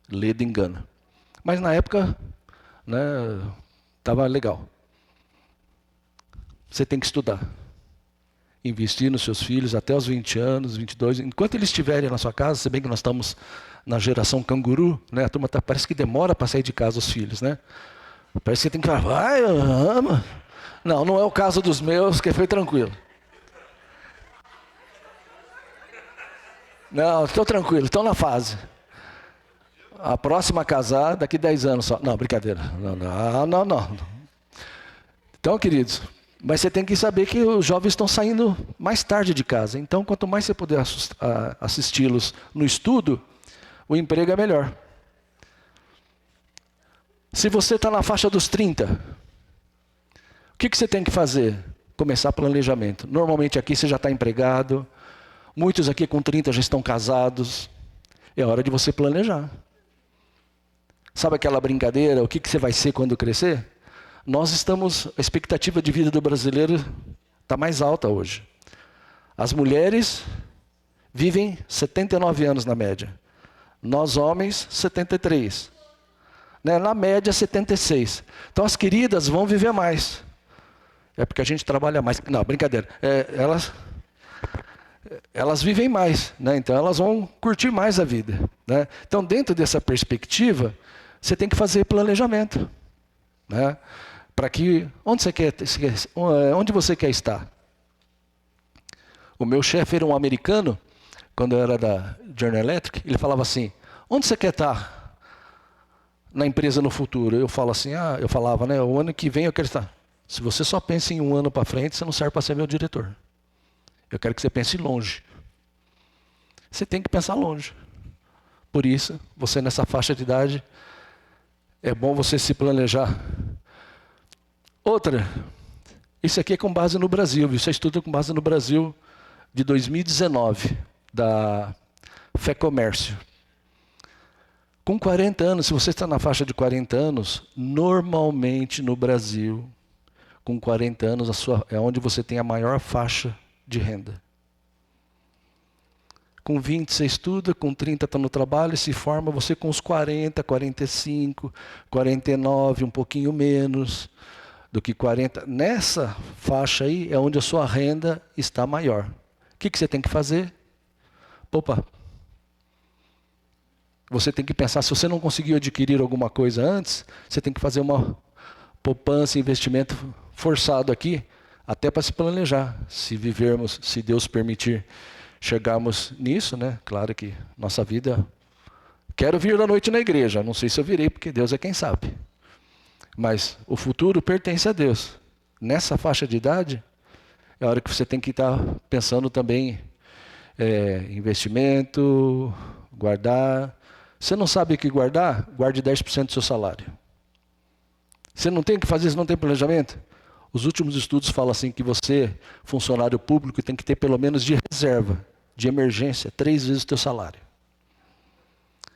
ledo engana. Mas na época, né, estava legal. Você tem que estudar. Investir nos seus filhos até os 20 anos, 22. Enquanto eles estiverem na sua casa, se bem que nós estamos na geração canguru, né? A turma parece que demora para sair de casa os filhos, né? Parece que tem que falar, vai, ama. Não, não é o caso dos meus, que foi tranquilo. Não, estou tranquilo, estão na fase. A próxima a casar, daqui 10 anos só. Não, brincadeira. Não. Então, queridos, mas você tem que saber que os jovens estão saindo mais tarde de casa. Então, quanto mais você puder assisti-los no estudo, o emprego é melhor. Se você está na faixa dos 30, o que você tem que fazer? Começar planejamento. Normalmente aqui você já está empregado. Muitos aqui com 30 já estão casados. É hora de você planejar. Sabe aquela brincadeira? O que você vai ser quando crescer? A expectativa de vida do brasileiro está mais alta hoje. As mulheres vivem 79 anos na média. Nós homens, 73. Né? Na média, 76. Então as queridas vão viver mais. É porque a gente trabalha mais. Não, brincadeira. Elas vivem mais, né? Então elas vão curtir mais a vida, né? Então, dentro dessa perspectiva, você tem que fazer planejamento, né? Para que onde você quer estar? O meu chefe era um americano, quando eu era da General Electric, ele falava assim: onde você quer estar na empresa no futuro? Eu falava, né? O ano que vem eu quero estar. Se você só pensa em um ano para frente, você não serve para ser meu diretor. Eu quero que você pense longe. Você tem que pensar longe. Por isso, você nessa faixa de idade, é bom você se planejar. Outra, isso aqui é com base no Brasil, isso é estudo com base no Brasil de 2019, da Fé Comércio. Com 40 anos, se você está na faixa de 40 anos, normalmente no Brasil, com 40 anos, é onde você tem a maior faixa de renda. Com 20 você estuda, com 30 está no trabalho, se forma, você com os 40, 45, 49, um pouquinho menos do que 40. Nessa faixa aí é onde a sua renda está maior. O que você tem que fazer? Opa! Você tem que pensar, se você não conseguiu adquirir alguma coisa antes, você tem que fazer uma poupança, investimento forçado aqui, até para se planejar. Se vivermos, se Deus permitir, chegarmos nisso, né? Claro que nossa vida... Quero vir à noite na igreja, não sei se eu virei, porque Deus é quem sabe. Mas o futuro pertence a Deus. Nessa faixa de idade, é a hora que você tem que estar pensando também investimento, guardar. Você não sabe o que guardar? Guarde 10% do seu salário. Você não tem o que fazer, você não tem planejamento? Os últimos estudos falam assim que você, funcionário público, tem que ter pelo menos de reserva, de emergência, 3 vezes o teu salário.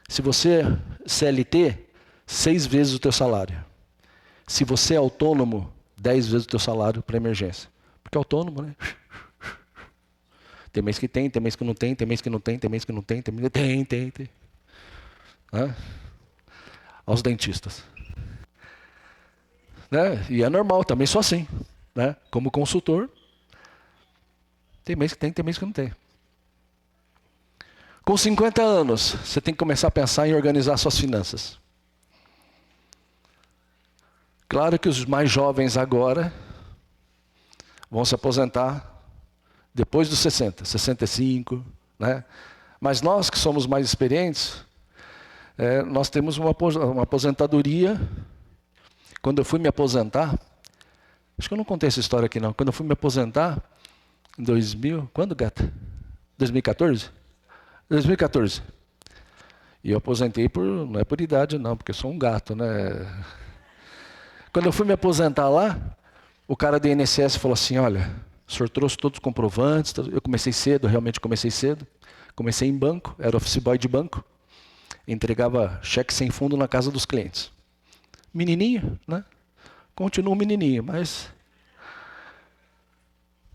Se você é CLT, 6 vezes o teu salário. Se você é autônomo, 10 vezes o teu salário para emergência. Porque é autônomo, né? Tem mês que tem mês que não tem, tem mês que não tem, tem mês que não tem, tem mês que tem. Aos dentistas. Né? E é normal, também sou assim. Né? Como consultor, tem mês que tem mês que não tem. Com 50 anos, você tem que começar a pensar em organizar suas finanças. Claro que os mais jovens agora vão se aposentar depois dos 60, 65, né? Mas nós que somos mais experientes, nós temos uma aposentadoria. Quando eu fui me aposentar, acho que eu não contei essa história aqui não. Quando eu fui me aposentar, em 2000, quando, gata? 2014? 2014. E eu aposentei não é por idade não, porque eu sou um gato, né? Quando eu fui me aposentar lá, o cara do INSS falou assim, olha, o senhor trouxe todos os comprovantes, eu comecei cedo, realmente comecei cedo. Comecei em banco, era office boy de banco. Entregava cheque sem fundo na casa dos clientes. Menininho, né? Continuo menininho, mas...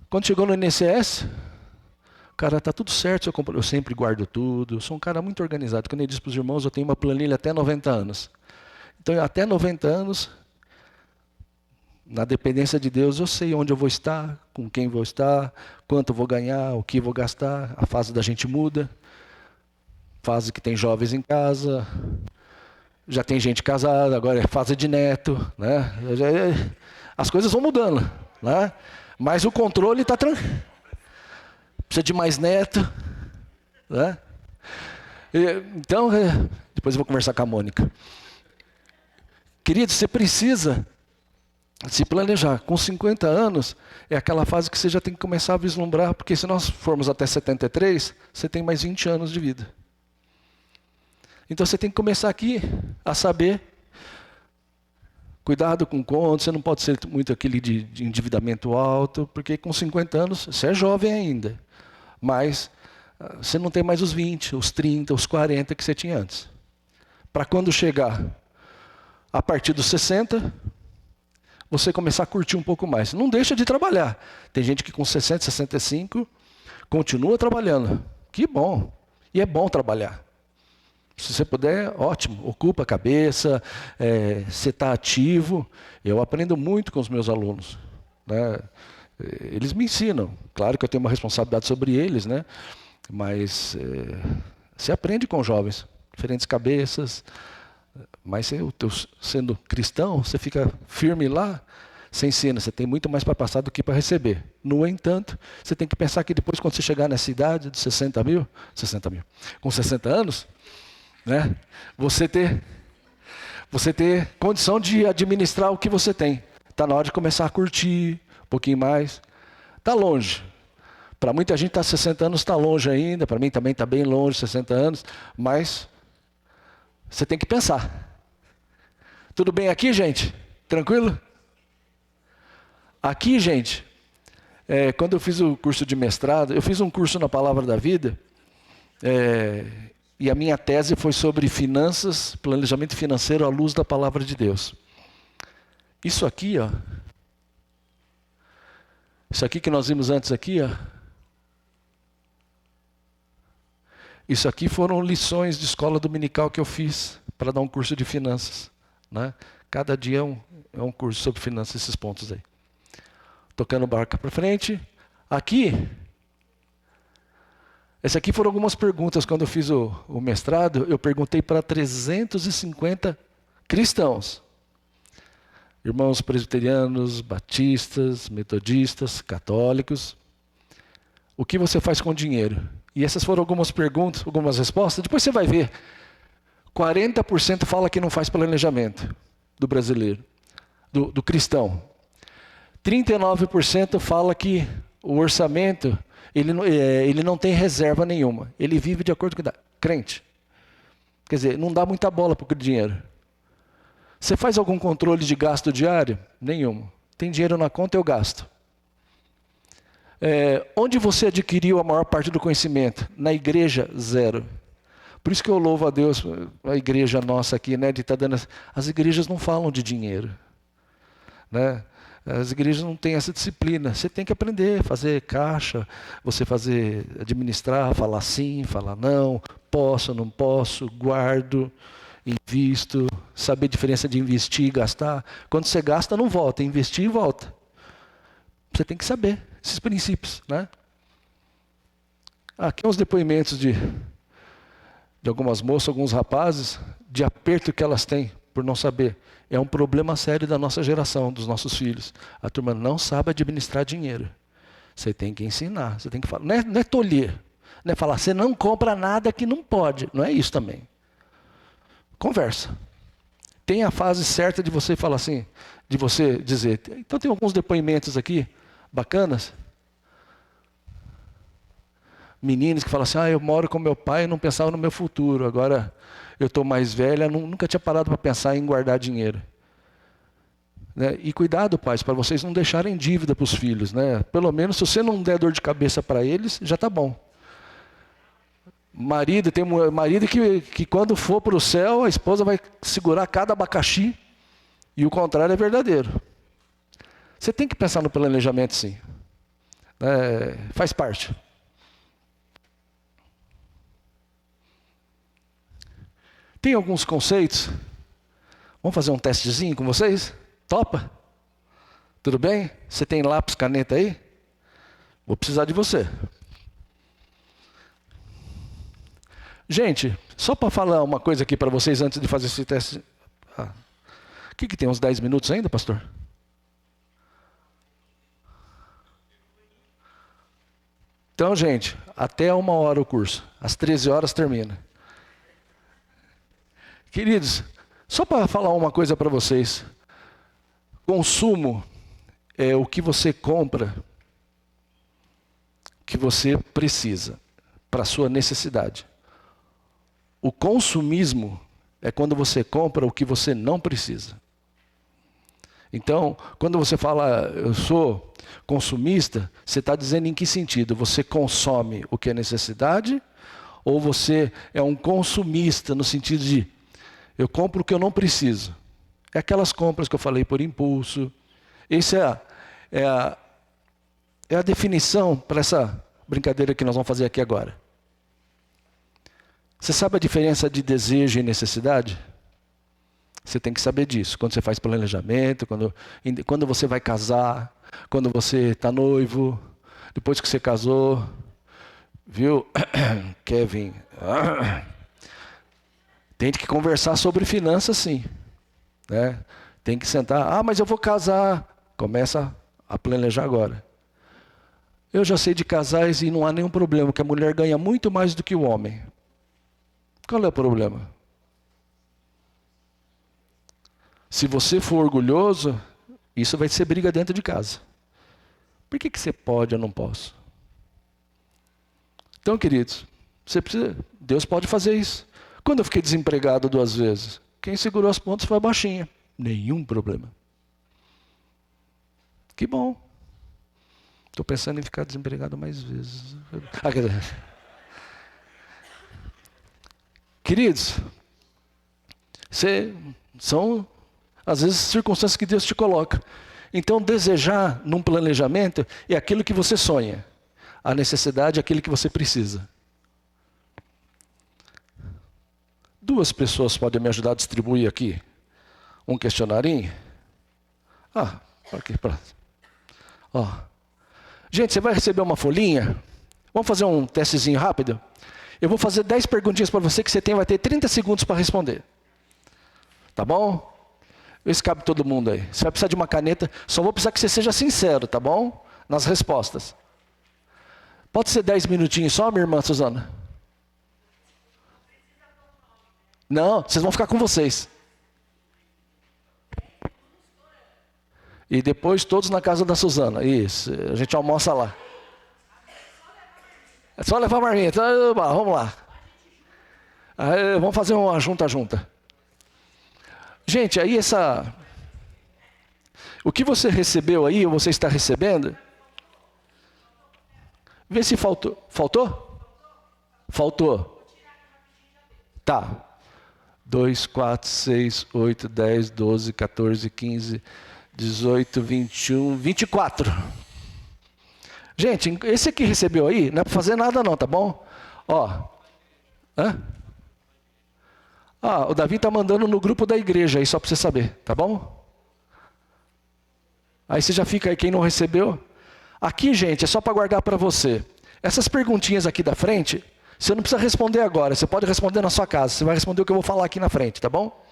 Quando chegou no INSS, cara, tá tudo certo, eu sempre guardo tudo. Eu sou um cara muito organizado. Quando eu disse para os irmãos, eu tenho uma planilha até 90 anos. Então, até 90 anos, na dependência de Deus, eu sei onde eu vou estar, com quem vou estar, quanto eu vou ganhar, o que vou gastar. A fase da gente muda. Fase que tem jovens em casa, já tem gente casada, agora é fase de neto, né? As coisas vão mudando, né? Mas o controle está tranquilo. Precisa de mais neto, né? Então, depois eu vou conversar com a Mônica. Querido, você precisa se planejar. Com 50 anos, é aquela fase que você já tem que começar a vislumbrar, porque se nós formos até 73, você tem mais 20 anos de vida. Então você tem que começar aqui a saber, cuidado com conta, você não pode ser muito aquele de endividamento alto, porque com 50 anos você é jovem ainda, mas você não tem mais os 20, os 30, os 40 que você tinha antes. Para quando chegar a partir dos 60, você começar a curtir um pouco mais. Não deixa de trabalhar. Tem gente que com 60, 65 continua trabalhando. Que bom. E é bom trabalhar. Se você puder, ótimo, ocupa a cabeça, você está ativo. Eu aprendo muito com os meus alunos, né? Eles me ensinam. Claro que eu tenho uma responsabilidade sobre eles, né? Mas você aprende com jovens, diferentes cabeças. Mas sendo cristão, você fica firme lá, você ensina, você tem muito mais para passar do que para receber. No entanto, você tem que pensar que depois, quando você chegar nessa idade de 60 mil, com 60 anos, né? Você ter condição de administrar o que você tem. Está na hora de começar a curtir um pouquinho mais. Está longe. Para muita gente 60 anos está longe ainda, para mim também está bem longe, 60 anos, mas Você tem que pensar. Tudo bem aqui, gente? Tranquilo? Aqui, gente, quando eu fiz o curso de mestrado, eu fiz um curso na Palavra da Vida, e a minha tese foi sobre finanças, planejamento financeiro à luz da Palavra de Deus. Isso aqui, ó. Isso aqui que nós vimos antes aqui, ó. Isso aqui foram lições de escola dominical que eu fiz para dar um curso de finanças, né? Cada dia é um curso sobre finanças, esses pontos aí. Tocando barca para frente. Esse aqui foram algumas perguntas. Quando eu fiz o mestrado, eu perguntei para 350 cristãos. Irmãos presbiterianos, batistas, metodistas, católicos. O que você faz com o dinheiro? E essas foram algumas perguntas, algumas respostas. Depois você vai ver. 40% fala que não faz planejamento do brasileiro, do cristão. 39% fala que o orçamento, ele não tem reserva nenhuma. Ele vive de acordo com o crente. Quer dizer, não dá muita bola para o dinheiro. Você faz algum controle de gasto diário? Nenhum. Tem dinheiro na conta, eu gasto. Onde você adquiriu a maior parte do conhecimento? Na igreja, 0. Por isso que eu louvo a Deus, a igreja nossa aqui, né, de estar dando. As igrejas não falam de dinheiro, né? As igrejas não têm essa disciplina. Você tem que aprender, fazer caixa, administrar, falar sim, falar não, posso, não posso, guardo, invisto, saber a diferença de investir e gastar. Quando você gasta, não volta, investir e volta. Você tem que saber esses princípios, né? Aqui uns depoimentos de algumas moças, alguns rapazes, de aperto que elas têm por não saber. É um problema sério da nossa geração, dos nossos filhos. A turma não sabe administrar dinheiro. Você tem que ensinar, você tem que falar. Não é tolher, não é falar, você não compra nada que não pode. Não é isso também. Conversa. Tem a fase certa de você falar assim, de você dizer. Então tem alguns depoimentos aqui, bacanas. Meninos que falam assim, eu moro com meu pai e não pensava no meu futuro. Agora eu estou mais velha, nunca tinha parado para pensar em guardar dinheiro. Né? E cuidado, pais, para vocês não deixarem dívida para os filhos. Né? Pelo menos se você não der dor de cabeça para eles, já está bom. Tem marido que quando for para o céu, a esposa vai segurar cada abacaxi. E o contrário é verdadeiro. Você tem que pensar no planejamento, sim. Faz parte. Tem alguns conceitos. Vamos fazer um testezinho com vocês? Topa? Tudo bem? Você tem lápis, caneta aí? Vou precisar de você. Gente, só para falar uma coisa aqui para vocês antes de fazer esse teste. O que tem, uns 10 minutos ainda, pastor? Então, gente, até 1h o curso. Às 13 horas termina. Queridos, só para falar uma coisa para vocês. Consumo é o que você compra, que você precisa, para a sua necessidade. O consumismo é quando você compra o que você não precisa. Então, quando você fala, eu sou consumista, você está dizendo em que sentido? Você consome o que é necessidade, ou você é um consumista no sentido de, eu compro o que eu não preciso. É aquelas compras que eu falei por impulso. Essa é a definição para essa brincadeira que nós vamos fazer aqui agora. Você sabe a diferença de desejo e necessidade? Você tem que saber disso. Quando você faz planejamento, quando você vai casar, quando você está noivo, depois que você casou. Viu, Kevin? Tem que conversar sobre finanças, sim. Né? Tem que sentar. Mas eu vou casar. Começa a planejar agora. Eu já sei de casais e não há nenhum problema, porque a mulher ganha muito mais do que o homem. Qual é o problema? Se você for orgulhoso, isso vai ser briga dentro de casa. Por que você pode e eu não posso? Então, queridos, Deus pode fazer isso. Quando eu fiquei desempregado 2 vezes, quem segurou as pontas foi a baixinha. Nenhum problema. Que bom. Estou pensando em ficar desempregado mais vezes. Queridos, são às vezes circunstâncias que Deus te coloca. Então, desejar num planejamento é aquilo que você sonha. A necessidade é aquilo que você precisa. 2 pessoas podem me ajudar a distribuir aqui um questionarinho. Aqui, ó. Gente, você vai receber uma folhinha. Vamos fazer um testezinho rápido? Eu vou fazer 10 perguntinhas para você que vai ter 30 segundos para responder. Tá bom? Vê se cabe todo mundo aí. Você vai precisar de uma caneta. Só vou precisar que você seja sincero, tá bom? Nas respostas. Pode ser 10 minutinhos só, minha irmã Suzana? Não, vocês vão ficar com vocês. E depois todos na casa da Suzana. Isso, a gente almoça lá. É só levar a marmita. Vamos lá. Vamos fazer uma junta. Gente, aí o que você recebeu aí, ou você está recebendo, vê se faltou. Faltou? Faltou. Tá. 2, 4, 6, 8, 10, 12, 14, 15, 18, 21, 24. Gente, esse aqui recebeu aí, não é para fazer nada não, tá bom? Ó. O Davi está mandando no grupo da igreja aí, só para você saber, tá bom? Aí você já fica aí, quem não recebeu. Aqui, gente, é só para guardar para você. Essas perguntinhas aqui da frente, você não precisa responder agora, você pode responder na sua casa. Você vai responder o que eu vou falar aqui na frente, tá bom?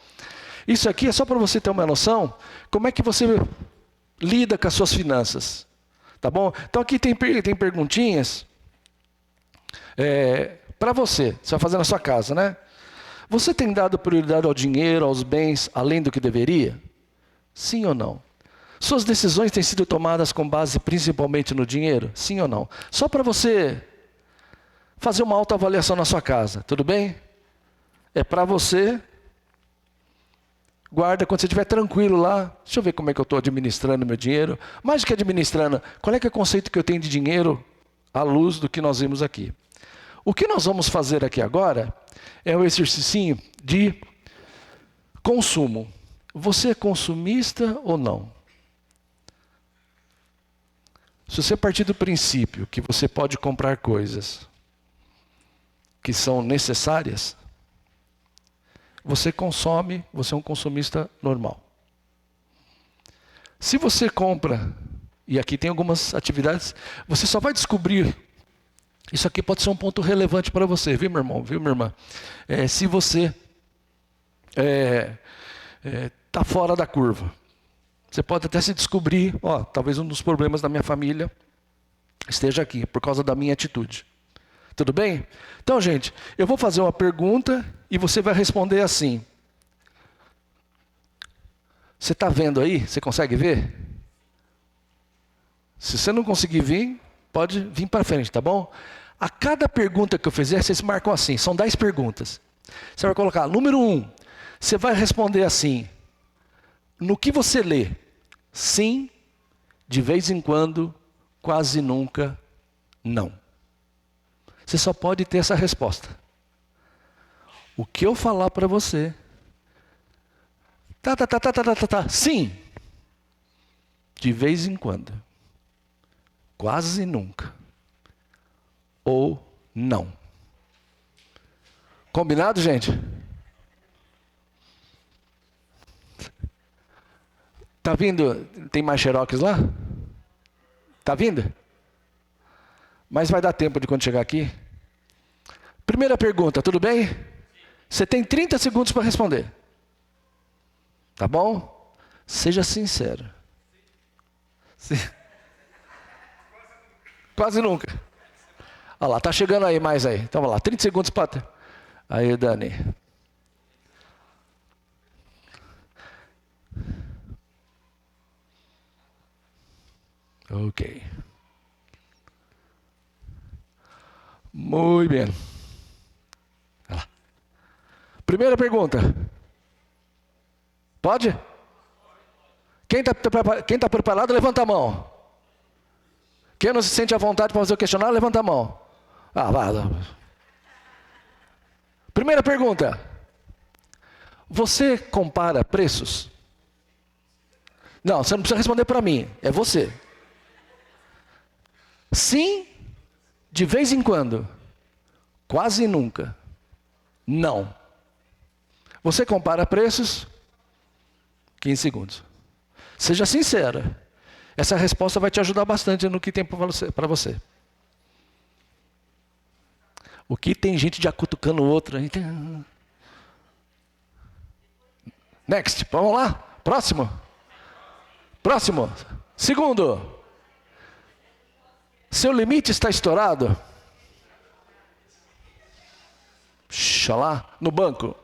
Isso aqui é só para você ter uma noção, como é que você lida com as suas finanças. Tá bom? Então aqui tem perguntinhas para você vai fazer na sua casa, né? Você tem dado prioridade ao dinheiro, aos bens, além do que deveria? Sim ou não? Suas decisões têm sido tomadas com base principalmente no dinheiro? Sim ou não? Só para você fazer uma autoavaliação na sua casa, tudo bem? É para você. Guarda quando você estiver tranquilo lá. Deixa eu ver como é que eu estou administrando meu dinheiro. Mais do que administrando, qual é que é o conceito que eu tenho de dinheiro à luz do que nós vimos aqui? O que nós vamos fazer aqui agora é um exercício de consumo. Você é consumista ou não? Se você partir do princípio que você pode comprar coisas que são necessárias, você consome, você é um consumista normal. Se você compra, e aqui tem algumas atividades, você só vai descobrir, isso aqui pode ser um ponto relevante para você, viu, meu irmão, viu, minha irmã? Se você está fora da curva. Você pode até se descobrir, talvez um dos problemas da minha família esteja aqui, por causa da minha atitude. Tudo bem? Então, gente, eu vou fazer uma pergunta e você vai responder assim. Você está vendo aí? Você consegue ver? Se você não conseguir vir, pode vir para frente, tá bom? A cada pergunta que eu fizer, vocês marcam assim, são 10 perguntas. Você vai colocar, número 1, você vai responder assim, no que você lê? Sim, de vez em quando, quase nunca, não. Você só pode ter essa resposta. O que eu falar para você, sim, de vez em quando, quase nunca, ou não. Combinado, gente? Tá vindo? Tem mais xerox lá? Tá vindo? Mas vai dar tempo de quando chegar aqui? Primeira pergunta, tudo bem? Você tem 30 segundos para responder. Tá bom? Seja sincero. Sim. Quase nunca. Olha lá, tá chegando aí mais aí. Então vamos lá, 30 segundos para... Aí, Dani. Ok. Muito bem. Olha lá. Primeira pergunta. Pode? Quem está preparado, levanta a mão. Quem não se sente à vontade para fazer o questionário, levanta a mão. Vai. Primeira pergunta. Você compara preços? Não, você não precisa responder para mim. É você. Sim, de vez em quando. Quase nunca. Não. Você compara preços? 15 segundos. Seja sincera. Essa resposta vai te ajudar bastante no que tem para você. O que tem gente já cutucando o outro. Next, vamos lá. Próximo. Segundo. Seu limite está estourado? Lá, no banco.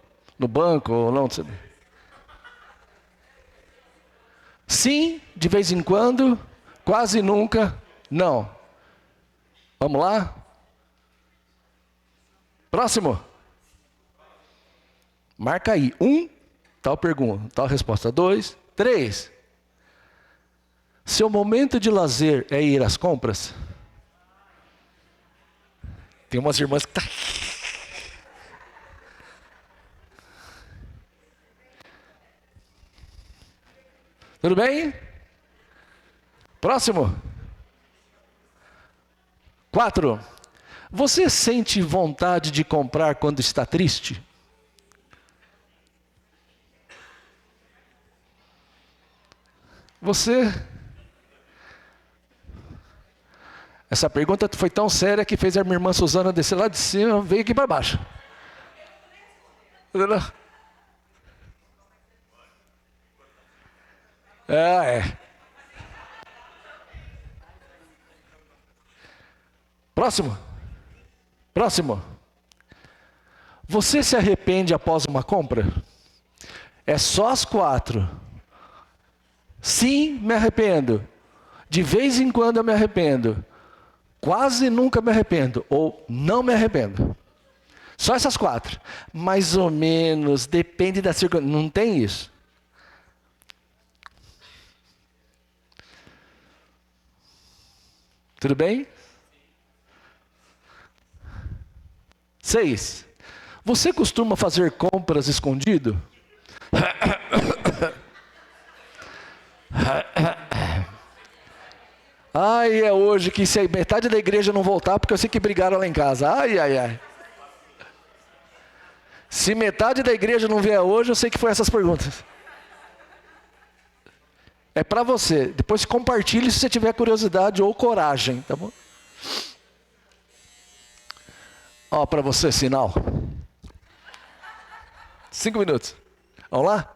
Ou não sei. Sim, de vez em quando. Quase nunca. Não. Vamos lá? Próximo. Marca aí. 1, tal pergunta, tal resposta. 2, 3. Seu momento de lazer é ir às compras? Tem umas irmãs que Tudo bem? Próximo. 4. Você sente vontade de comprar quando está triste? Essa pergunta foi tão séria que fez a minha irmã Suzana descer lá de cima e veio aqui para baixo. Próximo. Você se arrepende após uma compra? É só as 4. Sim, me arrependo. De vez em quando eu me arrependo. Quase nunca me arrependo. Ou não me arrependo. Só essas 4. Mais ou menos, depende da circunstância. Não tem isso. Tudo bem? 6. Você costuma fazer compras escondido? Ai, é hoje que se metade da igreja não voltar, porque eu sei que brigaram lá em casa. Ai. Se metade da igreja não vier hoje, eu sei que foi essas perguntas. É para você. Depois compartilhe se você tiver curiosidade ou coragem, tá bom? Ó, para você, sinal. 5 minutos. Vamos lá?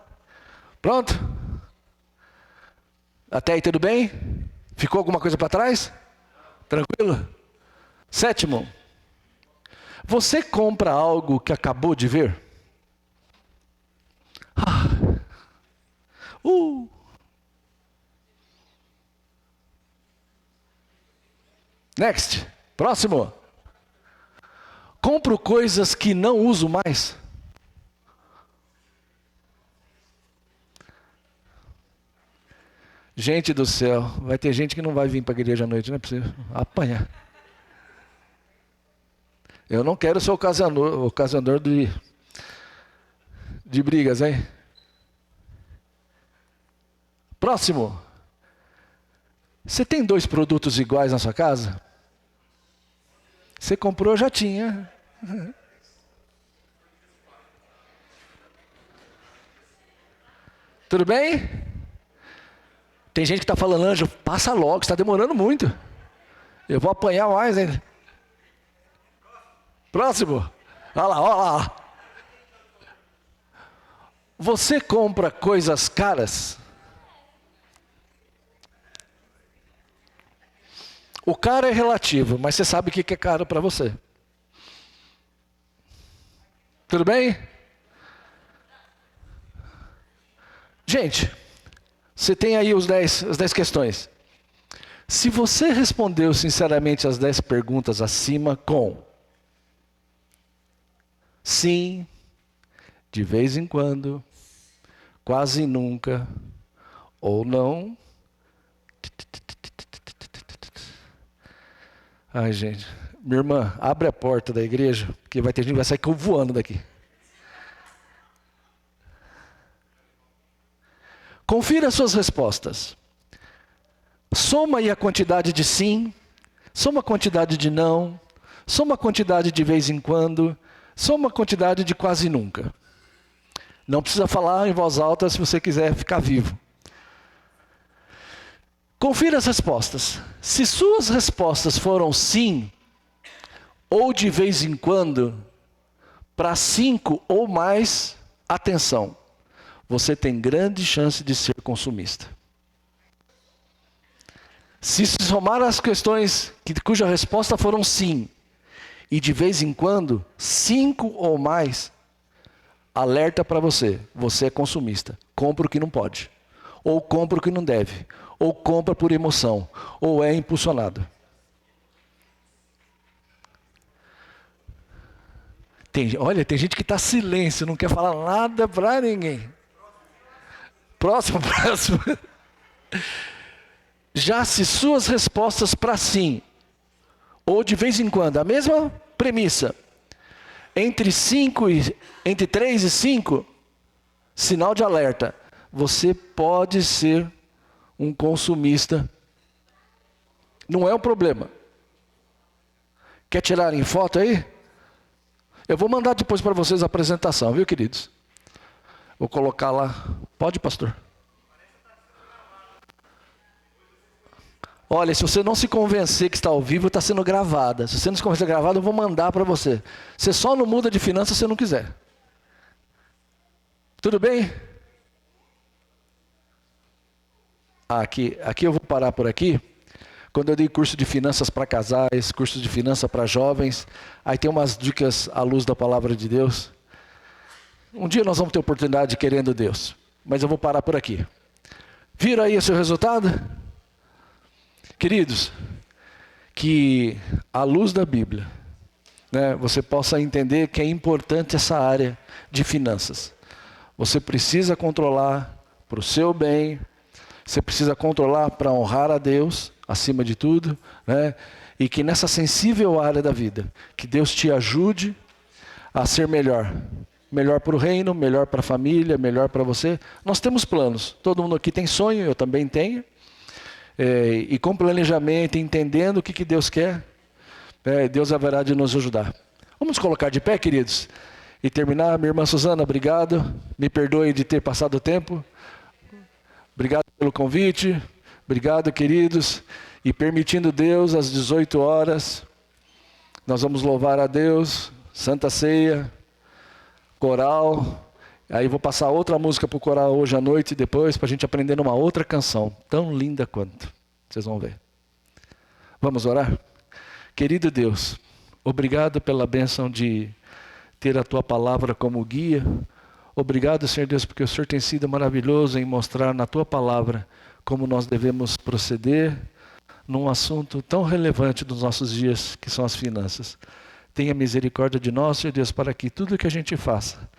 Pronto? Até aí tudo bem? Ficou alguma coisa para trás? Tranquilo? 7. Você compra algo que acabou de ver? Next. Próximo. Compro coisas que não uso mais? Gente do céu, vai ter gente que não vai vir para a igreja à noite, não é possível. Apanhar. Eu não quero ser ocasionador de brigas, hein? Próximo. Você tem 2 produtos iguais na sua casa? Você comprou, já tinha. Tudo bem? Tem gente que está falando, Anjo, passa logo, está demorando muito. Eu vou apanhar mais ainda. Próximo. Olha lá. Você compra coisas caras? O caro é relativo, mas você sabe o que é caro para você. Tudo bem? Gente, você tem aí as 10 questões. Se você respondeu sinceramente as 10 perguntas acima com sim, de vez em quando, quase nunca, ou não. Ai, gente. Minha irmã, abre a porta da igreja, porque vai ter gente que vai sair voando daqui. Confira as suas respostas. Soma aí a quantidade de sim, soma a quantidade de não, soma a quantidade de vez em quando, soma a quantidade de quase nunca. Não precisa falar em voz alta se você quiser ficar vivo. Confira as respostas. Se suas respostas foram sim, ou de vez em quando, para 5 ou mais, atenção, você tem grande chance de ser consumista. Se somar as questões cuja resposta foram sim, e de vez em quando, 5 ou mais, alerta para você, você é consumista. Compra o que não pode, ou compra o que não deve, ou compra por emoção, ou é impulsionado. Olha, tem gente que está silêncio, não quer falar nada para ninguém. Próximo. Já se suas respostas para sim, ou de vez em quando, a mesma premissa, entre 3 e 5, sinal de alerta, você pode ser um consumista. Não é um problema. Quer tirar em foto aí? Eu vou mandar depois para vocês a apresentação, viu, queridos? Vou colocar lá. Pode, pastor? Olha, se você não se convencer que está ao vivo, está sendo gravada. Se você não se convencer gravada, eu vou mandar para você. Você só não muda de finanças se você não quiser. Tudo bem? Aqui eu vou parar por aqui. Quando eu dei curso de finanças para casais, curso de finanças para jovens, aí tem umas dicas à luz da palavra de Deus. Um dia nós vamos ter oportunidade querendo Deus, mas eu vou parar por aqui. Viram aí o seu resultado? Queridos, que à luz da Bíblia, né, você possa entender que é importante essa área de finanças. Você precisa controlar para o seu bem, você precisa controlar para honrar a Deus, acima de tudo, né? E que nessa sensível área da vida, que Deus te ajude a ser melhor. Melhor para o reino, melhor para a família, melhor para você. Nós temos planos, todo mundo aqui tem sonho, eu também tenho. E com planejamento, entendendo o que Deus quer, Deus haverá de nos ajudar. Vamos colocar de pé, queridos? E terminar, minha irmã Suzana, obrigado. Me perdoe de ter passado o tempo. Obrigado pelo convite. Obrigado, queridos. E permitindo Deus, às 18 horas, nós vamos louvar a Deus, Santa Ceia, coral. Aí vou passar outra música para o coral hoje à noite, depois, para a gente aprender uma outra canção, tão linda quanto. Vocês vão ver. Vamos orar? Querido Deus, obrigado pela bênção de ter a Tua palavra como guia. Obrigado, Senhor Deus, porque o Senhor tem sido maravilhoso em mostrar na Tua palavra como nós devemos proceder num assunto tão relevante dos nossos dias, que são as finanças. Tenha misericórdia de nós, Senhor Deus, para que tudo que a gente faça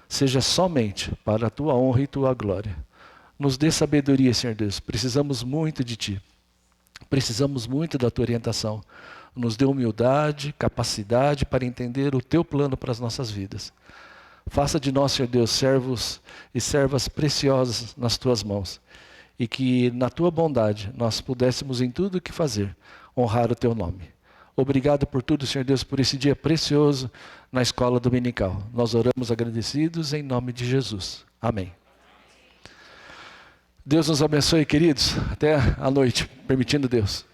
seja somente para a Tua honra e Tua glória. Nos dê sabedoria, Senhor Deus. Precisamos muito de Ti. Precisamos muito da Tua orientação. Nos dê humildade, capacidade para entender o Teu plano para as nossas vidas. Faça de nós, Senhor Deus, servos e servas preciosas nas Tuas mãos. E que na Tua bondade nós pudéssemos em tudo o que fazer honrar o Teu nome. Obrigado por tudo, Senhor Deus, por esse dia precioso na escola dominical. Nós oramos agradecidos em nome de Jesus. Amém. Deus nos abençoe, queridos. Até a noite, permitindo Deus.